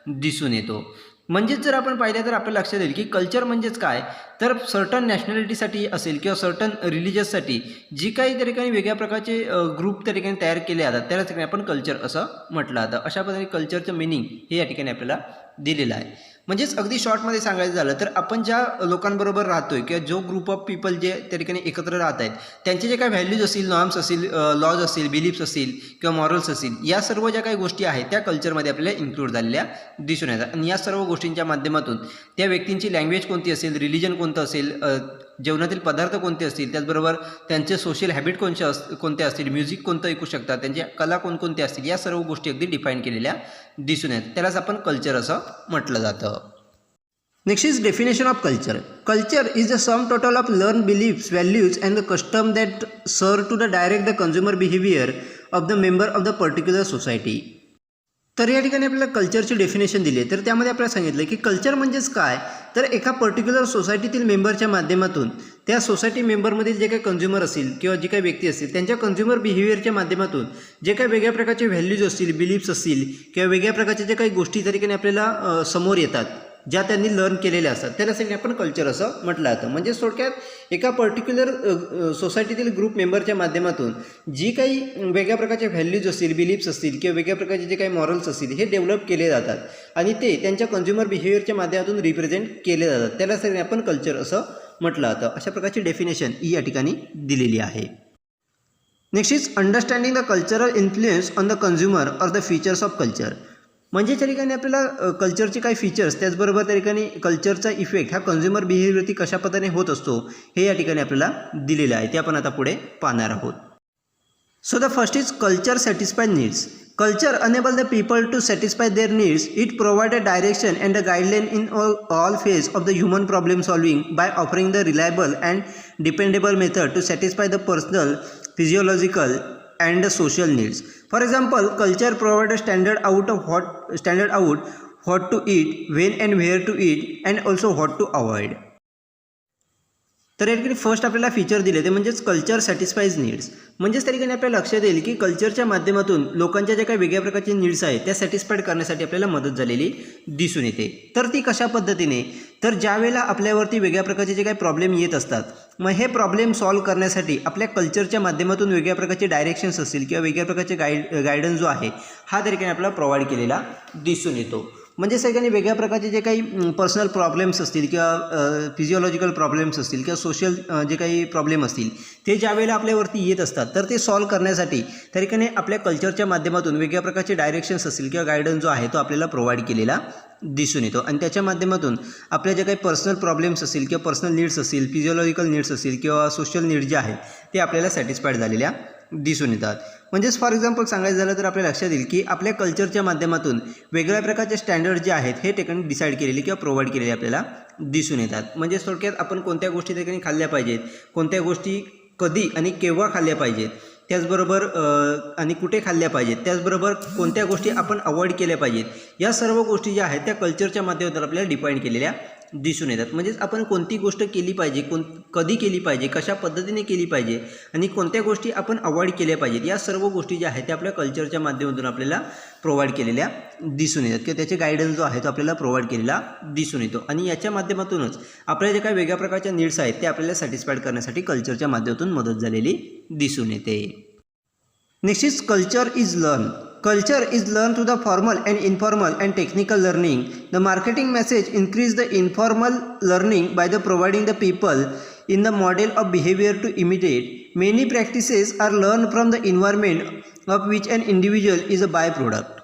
दिसून येतो. म्हणजेच जर आपण पाहिलं तर आपल्या लक्षात येईल की कल्चर म्हणजेच काय तर सर्टन नॅशनॅलिटीसाठी असेल किंवा सर्टन रिलिजियससाठी जी काही त्या ठिकाणी वेगळ्या प्रकारचे ग्रुप त्या ठिकाणी तयार केले जातात त्याला ठिकाणी आपण कल्चर असं म्हटलं जातं. अशा पद्धतीने कल्चरचं मिनिंग हे या ठिकाणी आपल्याला दिलेलं आहे. म्हणजेच अगदी शॉर्टमध्ये सांगायचं झालं तर आपण ज्या लोकांबरोबर राहतोय किंवा जो ग्रुप ऑफ पीपल जे त्या ठिकाणी एकत्र राहत आहेत त्यांचे जे काही व्हॅल्यूज असतील, नॉर्म्स असतील, लॉज असतील, बिलीफ्स असतील किंवा मॉरल्स असतील, या सर्व ज्या काही गोष्टी आहेत त्या कल्चरमध्ये आपल्याला इन्क्लूड झालेल्या दिसून येतात. आणि या सर्व गोष्टींच्या माध्यमातून त्या व्यक्तींची लँग्वेज कोणती असेल, रिलिजन कोणतं असेल, जेवणातील पदार्थ कोणते असतील, त्याचबरोबर त्यांचे सोशल हॅबिट कोणते असतील, म्युझिक कोणतं ऐकू शकतात, त्यांच्या कला कोणकोणत्या असतील, या सर्व गोष्टी अगदी डिफाईन केलेल्या दिसून येतात. त्यालाच आपण कल्चर असं म्हटलं जातं. Next is definition of culture. Culture is the sum total of learn beliefs, values and the custom that serve to the direct the consumer behaviour of the member of the particular society. तर या ठिकाणी आपल्याला कल्चरची डेफिनेशन दिली आहे. तर त्यामध्ये आपल्याला सांगितलं की कल्चर म्हणजेच काय तर एका पर्टिक्युलर सोसायटीतील मेंबरच्या माध्यमातून त्या सोसायटी मेंबरमधील जे काही कंझ्युमर असतील किंवा जी काही व्यक्ती असतील त्यांच्या कंझ्युमर बिहेवियरच्या माध्यमातून जे काही वेगळ्या प्रकारचे व्हॅल्यूज असतील, बिलीफ्स असतील किंवा वेगळ्या प्रकारच्या ज्या काही गोष्टी त्या ठिकाणी आपल्याला समोर येतात ज्या त्यांनी लर्न केलेल्या असतात त्यासाठी आपण कल्चर असं म्हटलं जातं. म्हणजे थोडक्यात एका पर्टिक्युलर सोसायटीतील ग्रुप मेंबरच्या माध्यमातून जी काही वेगळ्या प्रकारचे व्हॅल्यूज असतील, बिलीफ्स असतील किंवा वेगळ्या प्रकारचे जे काही मॉरल्स असतील हे डेव्हलप केले जातात आणि ते त्यांच्या कंझ्युमर बिहेवियरच्या माध्यमातून रिप्रेझेंट केले जातात त्यासाठी आपण कल्चर असं म्हटलं जातं. अशा प्रकारची डेफिनेशन ही या ठिकाणी दिलेली आहे. Next is understanding the cultural influence on the consumer or the features of culture. म्हणजे त्या ठिकाणी आपल्याला कल्चरचे काही फीचर्स त्याचबरोबर त्या ठिकाणी कल्चरचा इफेक्ट हा कंझ्युमर बिहेवियरवरती कशा पद्धतीने होत असतो हे या ठिकाणी आपल्याला दिलेलं आहे. ते आपण आता पुढे पाहणार आहोत. So the first is culture satisfy needs. Culture enable the people to satisfy their needs. It provide a direction and a guideline in all phase of the human problem solving by offering the reliable and dependable method to satisfy the personal, physiological and the social needs. For example, culture provides a standard out what to eat, when and where to eat, and also what to avoid. तर या ठिकाणी फर्स्ट आपल्याला फीचर दिले ते म्हणजेच कल्चर सॅटिस्फाईज नीड्स. म्हणजेच त्या ठिकाणी आपल्याला लक्षात येईल की कल्चरच्या माध्यमातून लोकांच्या ज्या काही वेगळ्या प्रकारचे नीड्स आहेत त्या सॅटिस्फाईड करण्यासाठी आपल्याला मदत झालेली दिसून येते. तर ती कशा पद्धतीने तर ज्यावेळेला आपल्यावरती वेगळ्या प्रकारचे जे काही प्रॉब्लेम येत असतात मग हे प्रॉब्लेम सॉल्व्ह करण्यासाठी आपल्या कल्चरच्या माध्यमातून वेगळ्या प्रकारचे डायरेक्शन्स असतील किंवा वेगळ्या प्रकारचे गायडन्स जो आहे हा त्या ठिकाणी आपल्याला प्रोव्हाइड केलेला दिसून येतो. म्हणजे सगळ्यांनी वेगळ्या प्रकारचे जे काही पर्सनल प्रॉब्लेम्स असतील किंवा फिजिओलॉजिकल प्रॉब्लेम्स असतील किंवा सोशल जे काही प्रॉब्लेम असतील ते ज्यावेळेला आपल्यावरती येत असतात तर ते सॉल्व्ह करण्यासाठी त्या ठिकाणी आपल्या कल्चरच्या माध्यमातून वेगळ्या प्रकारचे डायरेक्शन्स असतील किंवा गायडन्स जो आहे तो आपल्याला प्रोव्हाइड केलेला दिसून येतो. आणि त्याच्या माध्यमातून आपल्या जे काही पर्सनल प्रॉब्लेम्स असतील किंवा पर्सनल नीड्स असतील, फिजिओलॉजिकल नीड्स असतील किंवा सोशल नीड्स जे आहेत ते आपल्याला सॅटिस्फाईड झालेल्या दिसून येतात. म्हणजेच फॉर एक्झाम्पल सांगायचं झालं तर आपल्या लक्षात येईल की आपल्या कल्चरच्या माध्यमातून वेगवेगळ्या प्रकारचे स्टँडर्ड जे आहेत हे ठिकाणी डिसाईड केलेले किंवा प्रोव्हाइड केलेले आपल्याला दिसून येतात. म्हणजे थोडक्यात आपण कोणत्या गोष्टी ठिकाणी खाल्ल्या पाहिजेत, कोणत्या गोष्टी कधी आणि केव्हा खाल्ल्या पाहिजेत, त्याचबरोबर आणि कुठे खाल्ल्या पाहिजेत, त्याचबरोबर कोणत्या गोष्टी आपण अवॉइड केल्या पाहिजेत, या सर्व गोष्टी ज्या आहेत त्या कल्चरच्या माध्यमातून आपल्याला डिफाईन केलेल्या दिसून येतात. म्हणजेच आपण कोणती गोष्ट केली पाहिजे, कधी केली पाहिजे, कशा पद्धतीने केली पाहिजे आणि कोणत्या गोष्टी आपण अवॉइड केल्या पाहिजेत या सर्व गोष्टी ज्या आहेत त्या आपल्या कल्चरच्या माध्यमातून आपल्याला प्रोव्हाइड केलेल्या दिसून येतात किंवा त्याचे गायडन्स जो आहे तो आपल्याला प्रोव्हाइड केलेला दिसून येतो. आणि याच्या माध्यमातूनच आपल्या जे काही वेगळ्या प्रकारच्या नीड्स आहेत ते आपल्याला सॅटिस्फाईड करण्यासाठी कल्चरच्या माध्यमातून मदत झालेली दिसून येते. Next is culture is learn. Culture is learned through the formal and informal and technical learning. The marketing message increase the informal learning by the providing the people in the model of behavior to imitate. Many practices are learned from the environment of which an individual is a byproduct.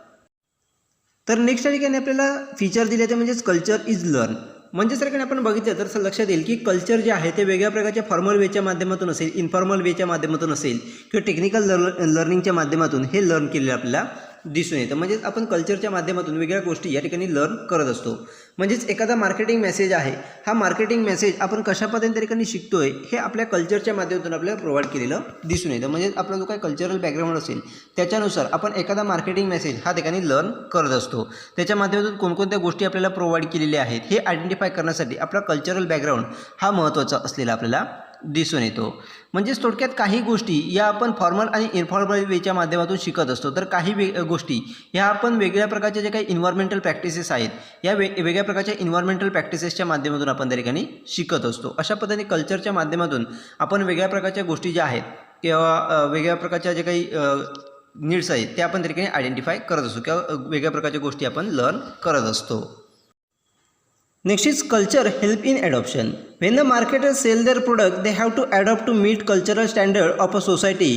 तर नेक्स्ट ठिकाणी आपल्याला फीचर दिले ते म्हणजेच कल्चर इज लर्न. म्हणजे सर आपण बघितलं तर लक्षात येईल की कल्चर जे आहे ते वेगळ्या प्रकारच्या फॉर्मल वेच्या माध्यमातून असेल, इन्फॉर्मल वेच्या माध्यमातून असेल किंवा टेक्निकल लर्निंगच्या माध्यमातून हे लर्न केलेलं आपल्याला दिसून येतं. म्हणजेच आपण कल्चरच्या माध्यमातून वेगळ्या गोष्टी या ठिकाणी लर्न करत असतो. म्हणजेच एखादा मार्केटिंग मेसेज आहे, हा मार्केटिंग मेसेज आपण कशा पद्धतीने ठिकाणी शिकतोय हे आपल्या कल्चरच्या माध्यमातून आपल्याला प्रोव्हाइड केलेलं दिसून येतं. म्हणजे आपला जो काही कल्चरल बॅकग्राऊंड असेल त्याच्यानुसार आपण एखादा मार्केटिंग मेसेज हा ठिकाणी लर्न करत असतो. त्याच्या माध्यमातून कोणकोणत्या गोष्टी आपल्याला प्रोव्हाइड केलेल्या आहेत हे आयडेंटिफाय करण्यासाठी आपला कल्चरल बॅकग्राऊंड हा महत्त्वाचा असलेला आपल्याला दिसून येतो. म्हणजेच थोडक्यात काही गोष्टी या आपण फॉर्मल आणि इन्फॉर्मल वेच्या माध्यमातून शिकत असतो, तर काही गोष्टी ह्या आपण वेगळ्या प्रकारच्या ज्या काही इन्व्हायरमेंटल प्रॅक्टिसेस आहेत या वेगळ्या प्रकारच्या इन्व्हायरमेंटल प्रॅक्टिसेसच्या माध्यमातून आपण त्या ठिकाणी शिकत असतो. अशा पद्धतीने कल्चरच्या माध्यमातून आपण वेगळ्या प्रकारच्या गोष्टी ज्या आहेत किंवा वेगळ्या प्रकारच्या ज्या काही नीड्स आहेत त्या आपण त्या ठिकाणी आयडेंटिफाय करत असतो किंवा वेगळ्या प्रकारच्या गोष्टी आपण लर्न करत असतो. Next is culture help in adoption. When the marketers sell their product, they have to adopt to meet cultural standard of a society.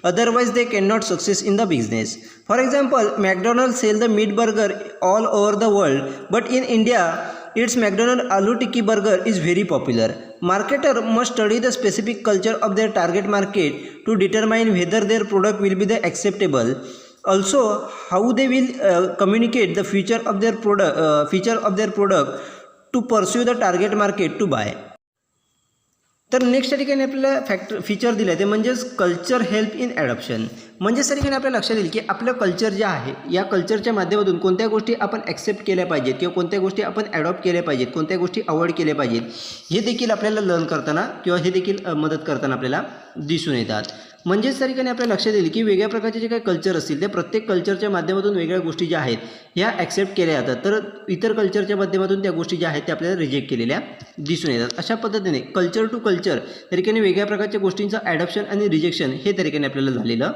Otherwise, they cannot success in the business. For example, McDonald's sell the meat burger all over the world, but in India, its McDonald's Aloo Tikki burger is very popular. Marketer must study the specific culture of their target market to determine whether their product will be the acceptable. Also, how they will communicate the feature of their product to pursue the target market to buy. तर नेक्स्ट ठिकाणी आपल्याला फीचर दिलं आहे ते म्हणजेच कल्चर हेल्प इन ॲडॉप्शन. म्हणजे सर ठिकाणी आपल्याला लक्षात येईल की आपलं कल्चर जे आहे या कल्चरच्या माध्यमातून कोणत्या गोष्टी आपण ॲक्सेप्ट केल्या पाहिजेत किंवा कोणत्या गोष्टी आपण ॲडॉप्ट केल्या पाहिजेत, कोणत्या गोष्टी अवॉइड केल्या पाहिजेत हे देखील आपल्याला लर्न करताना किंवा हे देखील मदत करताना आपल्याला दिसून येतात. म्हणजेच त्या ठिकाणी आपल्या लक्षात येईल की वेगळ्या प्रकारचे जे काही कल्चर असतील त्या प्रत्येक कल्चरच्या माध्यमातून वेगळ्या गोष्टी ज्या आहेत ह्या ॲक्सेप्ट केल्या जातात, तर इतर कल्चरच्या माध्यमातून त्या गोष्टी ज्या आहेत त्या आपल्याला रिजेक्ट केलेल्या दिसून येतात. अशा पद्धतीने कल्चर टू कल्चर त्या ठिकाणी वेगळ्या प्रकारच्या गोष्टींचं ॲडॉप्शन आणि रिजेक्शन हे त्या ठिकाणी आपल्याला झालेलं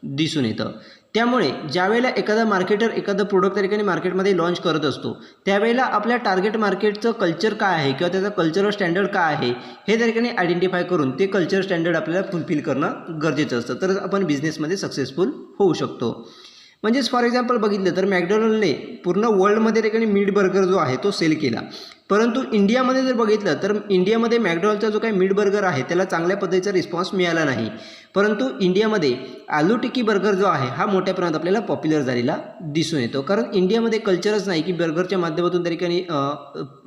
दिसून येतं. त्यामुळे ज्यावेळेला एखादा मार्केटर एखादं प्रोडक्ट त्या ठिकाणी मार्केटमध्ये लॉन्च करत असतो त्यावेळेला आपल्या टार्गेट मार्केटचं कल्चर काय आहे किंवा त्याचा कल्चरल स्टँडर्ड काय आहे हे त्या ठिकाणी आयडेंटिफाय करून ते कल्चर स्टँडर्ड आपल्याला फुलफिल करणं गरजेचं असतं, तरच आपण बिझनेसमध्ये सक्सेसफुल होऊ शकतो. म्हणजेच फॉर एक्झाम्पल बघितलं तर मॅकडोनल्डने पूर्ण वर्ल्डमध्ये त्या ठिकाणी मीट बर्गर जो आहे तो सेल केला, परंतु इंडियामध्ये जर बघितलं तर इंडियामध्ये मॅकडोनल्डचा जो काही मीट बर्गर आहे त्याला चांगल्या पद्धतीचा रिस्पॉन्स मिळाला नाही. परंतु इंडियामध्ये आलू टिक्की बर्गर जो आहे हा मोठ्या प्रमाणात आपल्याला पॉप्युलर झालेला दिसून येतो, कारण इंडियामध्ये कल्चरच नाही की बर्गरच्या माध्यमातून त्या ठिकाणी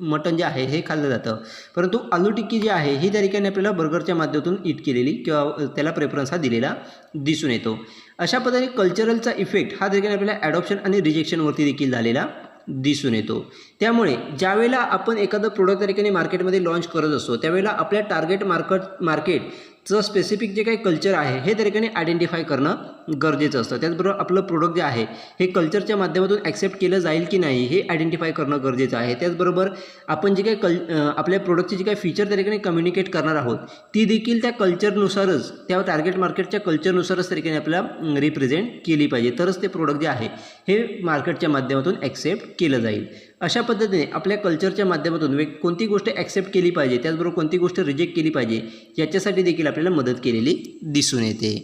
मटन जे आहे हे खाल्लं जातं, परंतु आलू टिक्की जी आहे ही त्या ठिकाणी आपल्याला बर्गरच्या माध्यमातून ईट केलेली किंवा त्याला प्रेफरन्स हा दिलेला दिसून येतो. अशा पद्धतीने कल्चरलचा इफेक्ट हा ठिकाणी आपल्याला ॲडॉप्शन आणि रिजेक्शनवरती देखील झालेला दिसून येतो. त्यामुळे ज्यावेळेला आपण एखादं प्रोडक्ट त्या ठिकाणी मार्केटमध्ये लॉन्च करत असतो त्यावेळेला आपल्या टार्गेट मार्केटचं स्पेसिफिक जे काही कल्चर आहे हे त्या ठिकाणी आयडेंटिफाय करणं गरजेचं असतं. त्याचबरोबर आपलं प्रोडक्ट जे आहे हे कल्चरच्या माध्यमातून ॲक्सेप्ट केलं जाईल की नाही हे आयडेंटिफाय करणं गरजेचं आहे. त्याचबरोबर आपण जे काही आपल्या प्रोडक्टची जी काही फीचर त्या ठिकाणी कम्युनिकेट करणार आहोत ती देखील त्या कल्चरनुसारच त्या टार्गेट मार्केटच्या कल्चरनुसारच त्या ठिकाणी आपल्याला रिप्रेझेंट केली पाहिजे, तरच ते प्रोडक्ट जे आहे हे मार्केटच्या माध्यमातून ॲक्सेप्ट केलं जाईल. अशा पद्धतीने आपल्या कल्चरच्या माध्यमातून कोणती गोष्ट ॲक्सेप्ट केली पाहिजे त्याचबरोबर कोणती गोष्ट रिजेक्ट केली पाहिजे याच्यासाठी देखील आपल्याला मदत केलेली दिसून येते.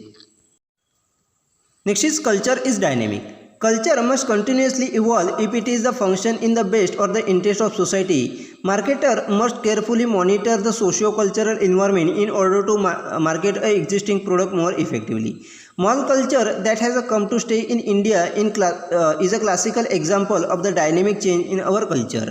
Next is culture is dynamic. Culture must continuously evolve if it is the function in the best or the interest of society. Marketer must carefully monitor the socio-cultural environment in order to market a existing product more effectively. Mall culture that has come to stay in India is a classical example of the dynamic change in our culture.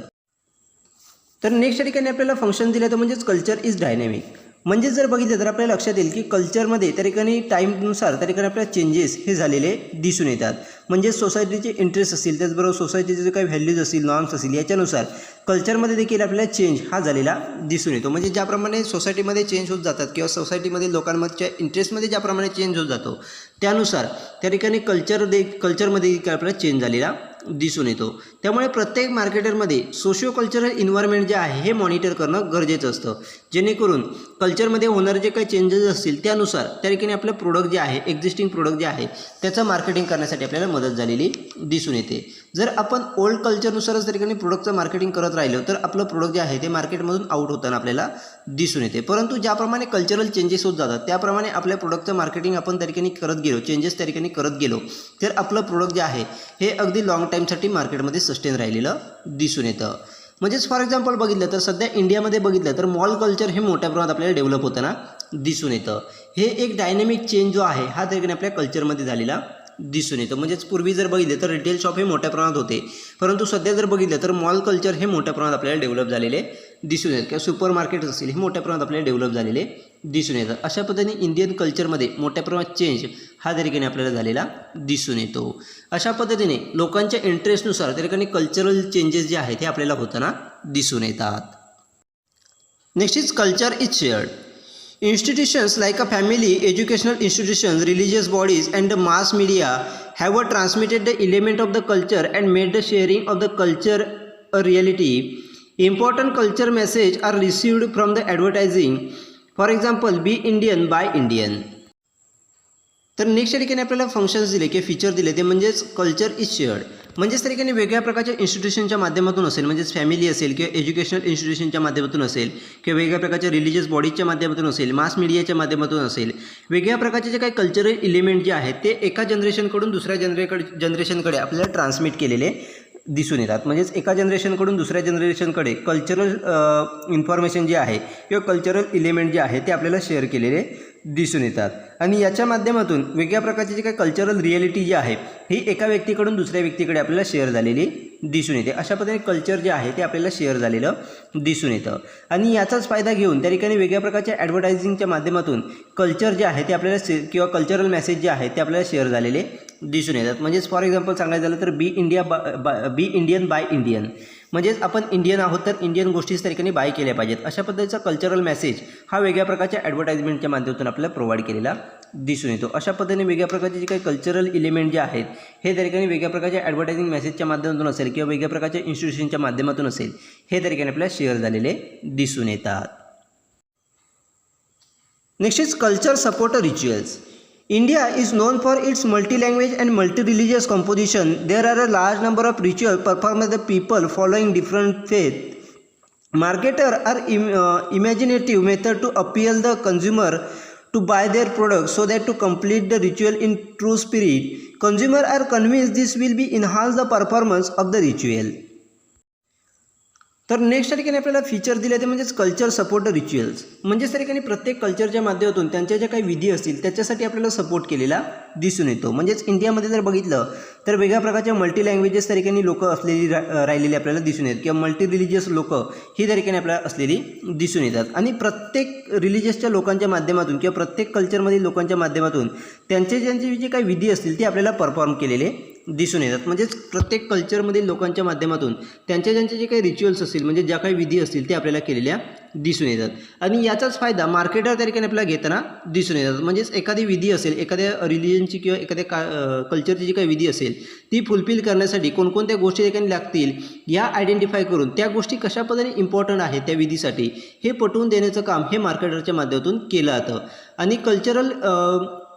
तर नेक्स्ट ठिकाणी आपल्याला फंक्शन दिलं तर म्हणजेच कल्चर इज डायनॅमिक. म्हणजे जर बघितलं तर आपल्याला लक्षात येईल की कल्चरमध्ये त्या ठिकाणी टाईमनुसार त्या ठिकाणी आपल्याला चेंजेस हे झालेले दिसून येतात. म्हणजे सोसायटीचे इंटरेस्ट असतील त्याचबरोबर सोसायटीचे जे काही व्हॅल्यूज असतील नॉर्म्स असतील याच्यानुसार कल्चरमध्ये देखील आपल्याला चेंज हा झालेला दिसून येतो. म्हणजे ज्याप्रमाणे सोसायटीमध्ये चेंज होत जातात किंवा सोसायटीमध्ये लोकांच्या इंटरेस्टमध्ये ज्याप्रमाणे चेंज होत जातो त्यानुसार त्या ठिकाणी कल्चरमध्ये देखील आपल्याला चेंज झालेला दिसून येतो. त्यामुळे प्रत्येक मार्केटरमध्ये सोशिओ कल्चरल इन्व्हायरमेंट जे आहे हे मॉनिटर करणं गरजेचं असतं, जेणेकरून कल्चरमध्ये होणारे जे काही चेंजेस असतील त्यानुसार त्या ठिकाणी आपलं प्रोडक्ट जे आहे, एक्झिस्टिंग प्रोडक्ट जे आहे त्याचं मार्केटिंग करण्यासाठी आपल्याला मदत झालेली दिसून येते. जर आपण ओल्ड कल्चरनुसारच त्या ठिकाणी प्रोडक्टचं मार्केटिंग करत राहिलो तर आपलं प्रोडक्ट जे आहे ते मार्केटमधून आउट होताना आपल्याला दिसून येते. परंतु ज्याप्रमाणे कल्चरल चेंजेस होत जातात त्याप्रमाणे आपल्या प्रोडक्टचं मार्केटिंग आपण त्या ठिकाणी करत गेलो, चेंजेस त्या ठिकाणी करत गेलो, तर आपलं प्रोडक्ट जे आहे हे अगदी लॉंग टाईमसाठी मार्केटमध्ये सस्टेन राहिलेलं दिसून येतं. म्हणजेच फॉर एक्झाम्पल बघितलं तर सध्या इंडियामध्ये बघितलं तर मॉल कल्चर हे मोठ्या प्रमाणात आपल्याला डेव्हलप होताना दिसून येतं. हे एक डायनॅमिक चेंज जो आहे हा त्या ठिकाणी आपल्या कल्चरमध्ये झालेला दिसून येतं. म्हणजेच पूर्वी जर बघितलं तर रिटेल शॉप हे मोठ्या प्रमाणात होते, परंतु सध्या जर बघितलं तर मॉल कल्चर हे मोठ्या प्रमाणात आपल्याला डेव्हलप झालेले दिसून येतात किंवा सुपर मार्केट असतील हे मोठ्या प्रमाणात आपल्याला डेव्हलप झालेले दिसून येतात. अशा पद्धतीने इंडियन कल्चरमध्ये मोठ्या प्रमाणात चेंज हा त्या ठिकाणी आपल्याला झालेला दिसून येतो. अशा पद्धतीने लोकांच्या इंटरेस्टनुसार त्या ठिकाणी कल्चरल चेंजेस जे आहेत हे आपल्याला होताना दिसून येतात. Next is culture is shared. Institutions like a family, educational institutions, religious bodies and the mass media have transmitted the element of the culture and made the sharing of the culture a reality. Important culture messages are received from the advertising. For example, be Indian, buy Indian. तर नेक्स्ट ठिकाणी आपल्याला फंक्शन्स दिले किंवा फीचर दिले ते म्हणजेच कल्चर इज शेअर्ड. म्हणजेच त्या ठिकाणी वेगळ्या प्रकारच्या इन्स्टिट्यूशनच्या माध्यमातून असेल, म्हणजेच फॅमिली असेल किंवा एज्युकेशनल इन्स्टिट्यूशनच्या माध्यमातून असेल किंवा वेगळ्या प्रकारच्या रिलिजियस बॉडीजच्या माध्यमातून असेल, मास मीडियाच्या माध्यमातून असेल, वेगळ्या प्रकारचे जे काही कल्चरल एलिमेंट जे आहेत ते एका जनरेशनकडून दुसऱ्या जनरेशनकडे आपल्याला ट्रान्समिट केलेले दिसून येतात. म्हणजेच एका जनरेशनकडून दुसऱ्या जनरेशनकडे कल्चरल इन्फॉर्मेशन जे आहे किंवा कल्चरल एलिमेंट जे आहे ते आपल्याला शेअर केलेले दिसून येतात. आणि याच्या माध्यमातून वेगळ्या प्रकारची जी काही कल्चरल रिॲलिटी जी आहे ही एका व्यक्तीकडून दुसऱ्या व्यक्तीकडे आपल्याला शेअर झालेली दिसून येते. अशा पद्धतीने कल्चर जे आहे ते आपल्याला शेअर झालेलं दिसून येतं. आणि याचाच फायदा घेऊन त्या ठिकाणी वेगळ्या प्रकारच्या ॲडव्हर्टायझिंगच्या माध्यमातून कल्चर जे आहे ते आपल्याला किंवा कल्चरल मेसेज जे आहे ते आपल्याला शेअर झालेले दिसून येतात. म्हणजेच फॉर एक्झाम्पल सांगायचं झालं तर बी इंडियन बाय इंडियन. म्हणजेच आपण इंडियन आहोत तर इंडियन गोष्टीच त्या ठिकाणी बाय केल्या पाहिजेत. अशा पद्धतीचा कल्चरल मेसेज हा वेगळ्या प्रकारच्या ॲडव्हर्टाइजमेंटच्या माध्यमातून आपल्याला प्रोव्हाइड केलेला दिसून येतो. अशा पद्धतीने वेगळ्या प्रकारचे जे काही कल्चरल एलिमेंट जे आहेत हे त्या ठिकाणी वेगळ्या प्रकारच्या ॲडव्हर्टायझिंग मेसेजच्या माध्यमातून असेल किंवा वेगळ्या प्रकारच्या इन्स्टिट्यूशनच्या माध्यमातून असेल हे त्या ठिकाणी आपल्याला शेअर झालेले दिसून येतात. Next is culture support rituals. India is known for its multi-language and multi-religious composition. There are a large number of rituals performed by the people following different faiths. Marketers are imaginative method to appeal the consumer to buy their products so that to complete the ritual in true spirit. Consumers are convinced this will be enhance the performance of the ritual. तर नेक्स्ट त्या ठिकाणी आपल्याला फीचर दिले ते म्हणजेच कल्चर सपोर्ट रिच्युअल्स. म्हणजेच त्या ठिकाणी प्रत्येक कल्चरच्या माध्यमातून त्यांच्या ज्या काही विधी असतील त्याच्यासाठी आपल्याला सपोर्ट केलेला दिसून येतो. म्हणजेच इंडियामध्ये जर बघितलं तर वेगळ्या प्रकारच्या मल्टी लँग्वेजेस त्या ठिकाणी लोकं असलेली राहिलेली आपल्याला दिसून येतात किंवा मल्टी रिलिजियस लोकं ही त्या ठिकाणी आपल्याला असलेली दिसून येतात. आणि प्रत्येक रिलिजियसच्या लोकांच्या माध्यमातून किंवा प्रत्येक कल्चरमधील लोकांच्या माध्यमातून त्यांचे जे काही विधी असतील ते आपल्याला परफॉर्म केलेले दिसून येतात. म्हणजेच प्रत्येक कल्चरमधील लोकांच्या माध्यमातून त्यांचे जे काही रिच्युअल्स असतील म्हणजे ज्या काही विधी असतील ते आपल्याला केलेल्या दिसून येतात. आणि याचाच फायदा मार्केटर त्या ठिकाणी आपल्याला घेताना दिसून येतात. म्हणजेच एखादी विधी असेल, एखाद्या रिलिजनची किंवा एखाद्या कल्चरची जी काही विधी असेल ती फुलफिल करण्यासाठी कोणकोणत्या गोष्टी त्या ठिकाणी लागतील या आयडेंटिफाय करून त्या गोष्टी कशा पद्धतीने इम्पॉर्टंट आहेत त्या विधीसाठी हे पटवून देण्याचं काम हे मार्केटरच्या माध्यमातून केलं जातं. आणि कल्चरल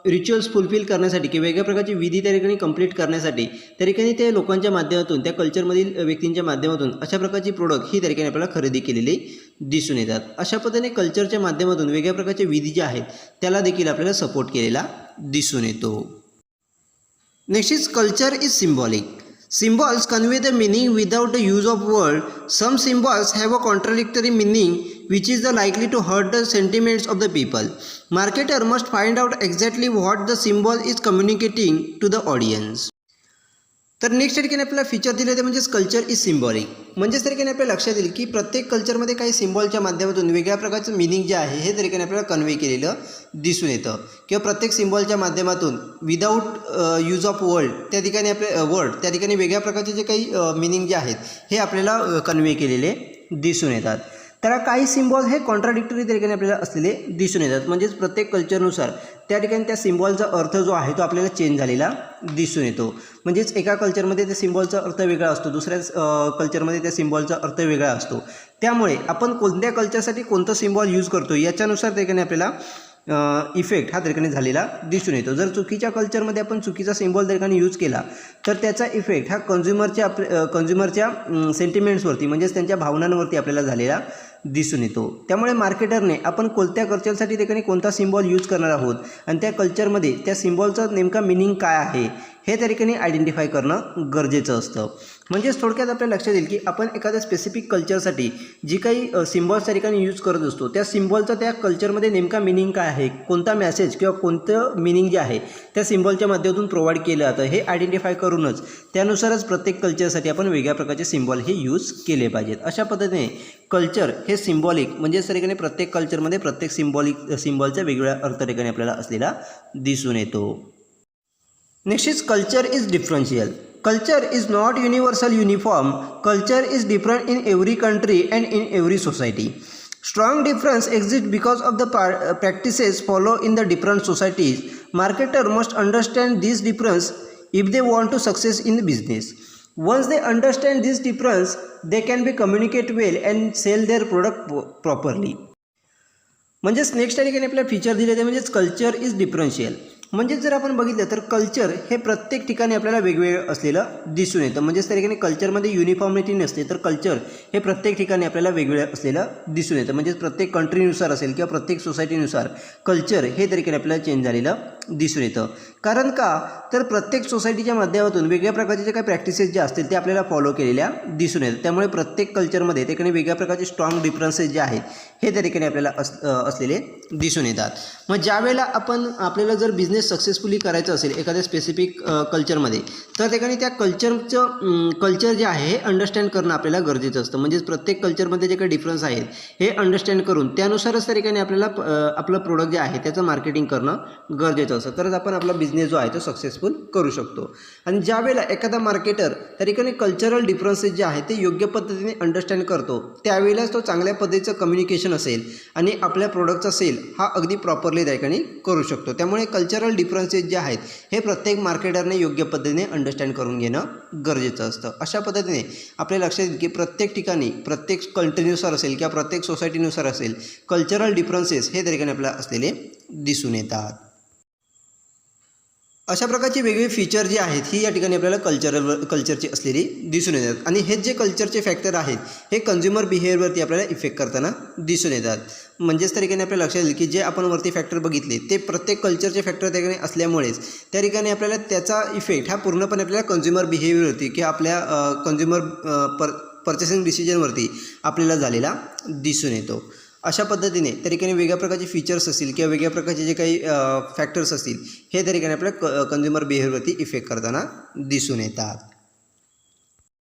रिच्युअल्स फुलफिल करण्यासाठी किंवा वेगळ्या प्रकारची विधी त्या ठिकाणी कंप्लीट करण्यासाठी त्या ठिकाणी त्या लोकांच्या माध्यमातून त्या कल्चरमधील व्यक्तींच्या माध्यमातून अशा प्रकारची प्रोडक्ट ही त्या ठिकाणी आपल्याला खरेदी केलेली दिसून येतात. अशा पद्धतीने कल्चरच्या माध्यमातून वेगळ्या प्रकारचे विधी जे आहेत त्याला देखील आपल्याला सपोर्ट केलेला दिसून येतो. Next is culture is symbolic. Symbols convey the meaning without the use of words. Some symbols have a contradictory meaning which is likely to hurt the sentiments of the people. Marketer must find out exactly what the symbol is communicating to the audience. तर नेक्स्ट ठिकाणी आपल्याला फीचर दिले ते म्हणजेच कल्चर इज सिम्बॉलिक. म्हणजेच त्या ठिकाणी आपल्याला लक्षात येईल की प्रत्येक कल्चरमध्ये काही सिम्बॉलच्या माध्यमातून वेगळ्या प्रकारचं मिनिंग जे आहे हे त्या ठिकाणी आपल्याला कन्वे केलेलं दिसून येतं किंवा प्रत्येक सिम्बॉलच्या माध्यमातून विदाऊट यूज ऑफ वर्ड त्या ठिकाणी त्या ठिकाणी वेगळ्या प्रकारचे जे काही मिनिंग जे आहेत हे आपल्याला कन्वे केलेले दिसून येतात. तर काही सिम्बॉल हे कॉन्ट्राडिक्टरी त्या ठिकाणी आपल्याला असलेले दिसून येतात. म्हणजेच प्रत्येक कल्चरनुसार त्या ठिकाणी त्या सिम्बॉलचा अर्थ जो आहे तो आपल्याला चेंज झालेला दिसून येतो. म्हणजेच एका कल्चरमध्ये त्या सिम्बॉलचा अर्थ वेगळा असतो, दुसऱ्या कल्चरमध्ये त्या सिम्बॉलचा अर्थ वेगळा असतो. त्यामुळे आपण कोणत्या कल्चरसाठी कोणतं सिम्बॉल यूज करतो याच्यानुसार त्या ठिकाणी आपल्याला इफेक्ट हा त्या ठिकाणी झालेला दिसून येतो. जर चुकीच्या कल्चरमध्ये आपण चुकीचा सिम्बॉल त्या ठिकाणी यूज केला तर त्याचा इफेक्ट हा कंझ्युमरच्या सेंटिमेंट्सवरती म्हणजेच त्यांच्या भावनांवरती आपल्याला झालेला दिसून येतो. त्यामुळे मार्केटरने आपण कोणत्या कल्चरसाठी त्या ठिकाणी कोणता सिम्बॉल यूज करणार आहोत आणि त्या कल्चरमध्ये त्या सिम्बॉलचा नेमका मिनिंग काय आहे हे त्या ठिकाणी आयडेंटिफाय करणं गरजेचं असतं. म्हणजेच थोडक्यात आपल्या लक्षात येईल की आपण एखाद्या स्पेसिफिक कल्चरसाठी जी काही सिम्बॉल्स त्या ठिकाणी यूज करत असतो त्या सिम्बॉलचा त्या कल्चरमध्ये नेमका मिनिंग काय आहे, कोणता मेसेज किंवा कोणतं मिनिंग जे आहे त्या सिम्बॉलच्या माध्यमातून प्रोव्हाइड केलं जातं हे आयडेंटिफाय करूनच त्यानुसारच प्रत्येक कल्चरसाठी आपण वेगळ्या प्रकारचे सिम्बॉल हे यूज केले पाहिजेत. अशा पद्धतीने कल्चर हे सिम्बॉलिक म्हणजेच त्या ठिकाणी प्रत्येक कल्चरमध्ये प्रत्येक सिम्बॉलचा वेगवेगळा अर्थ त्या ठिकाणी आपल्याला असलेला दिसून येतो. Next is culture is differential. Culture is not universal uniform. Culture is different in every country and in every society. Strong difference exists because of the practices followed in the different societies. Marketer must understand this difference if they want to success in the business. Once they understand this difference, they can be communicate well and sell their product properly. म्हणजेच नेक्स्ट ठिकाणी आपल्याला फीचर दिले ते म्हणजेच कल्चर इज डिफरन्शियल. म्हणजेच जर आपण बघितलं तर कल्चर हे प्रत्येक ठिकाणी आपल्याला वेगवेगळं असलेलं दिसून येतं. म्हणजेच त्या ठिकाणी कल्चरमध्ये युनिफॉर्मिटी नसते तर कल्चर हे प्रत्येक ठिकाणी आपल्याला वेगवेगळं असलेलं दिसून येतं. म्हणजेच प्रत्येक कंट्रीनुसार असेल किंवा प्रत्येक सोसायटीनुसार कल्चर हे त्या ठिकाणी आपल्याला चेंज झालेलं दिसून येतं. कारण का तर प्रत्येक सोसायटीच्या माध्यमातून वेगळ्या प्रकारचे जे काही प्रॅक्टिसेस जे असतील ते आपल्याला फॉलो केलेल्या दिसून येतात. त्यामुळे प्रत्येक कल्चरमध्ये त्या ठिकाणी वेगळ्या प्रकारचे स्ट्रॉंग डिफरन्सेस जे आहेत हे त्या ठिकाणी आपल्याला असलेले दिसून येतात. मग ज्यावेळेला आपल्याला जर बिझनेस सक्सेसफुली करायचं असेल एखाद्या स्पेसिफिक कल्चरमध्ये तर ठिकाणी त्या कल्चर जे आहे हे अंडरस्टँड करणं आपल्याला गरजेचं असतं. म्हणजेच प्रत्येक कल्चरमध्ये जे काही डिफरन्स आहेत हे अंडरस्टँड करून त्यानुसारच त्या ठिकाणी आपल्याला आपलं प्रोडक्ट जे आहे त्याचं मार्केटिंग करणं गरजेचं असतं. तरच आपण आपला बिझनेस जो आहे तो सक्सेसफुल करू शकतो. आणि ज्यावेळेला एखादा मार्केटर त्या ठिकाणी कल्चरल डिफरन्सेस जे आहेत ते योग्य पद्धतीने अंडरस्टँड करतो त्यावेळेलाच तो चांगल्या पद्धतीचं कम्युनिकेशन असेल आणि आपल्या प्रोडक्टचा सेल हा अगदी प्रॉपरली त्या ठिकाणी करू शकतो. त्यामुळे कल्चरल डिफरन्सेस जे आहेत हे प्रत्येक मार्केटरने योग्य पद्धतीने अंडरस्टँड करून घेणं गरजेचं असतं. अशा पद्धतीने आपल्या लक्षात येईल की प्रत्येक ठिकाणी प्रत्येक कंट्रीनुसार असेल किंवा प्रत्येक सोसायटीनुसार असेल कल्चरल डिफरन्सेस हे त्या ठिकाणी आपल्याला असलेले दिसून येतात. अशा प्रकारचे वेगवेगळे फीचर जे आहेत ही या ठिकाणी आपल्याला कल्चरची असलेली दिसून येतात. आणि हे जे कल्चरचे फॅक्टर आहेत हे कंझ्युमर बिहेवियरवरती आपल्याला इफेक्ट करताना दिसून येतात. म्हणजेच त्या ठिकाणी आपल्याला लक्षात येईल की जे आपण वरती फॅक्टर बघितले ते प्रत्येक कल्चरचे फॅक्टर त्या ठिकाणी असल्यामुळेच त्या ठिकाणी आपल्याला त्याचा इफेक्ट हा पूर्णपणे आपल्याला कंझ्युमर बिहेवियरवरती किंवा आपल्या कंझ्युमर पर्चेसिंग डिसिजनवरती आपल्याला झालेला दिसून येतो. अशा पद्धतीने त्या ठिकाणी वेगळ्या प्रकारचे फीचर्स असतील किंवा वेगळ्या प्रकारचे जे काही फॅक्टर्स असतील हे त्या ठिकाणी आपल्या कंझ्युमर बिहेवियरवरती इफेक्ट करताना दिसून येतात.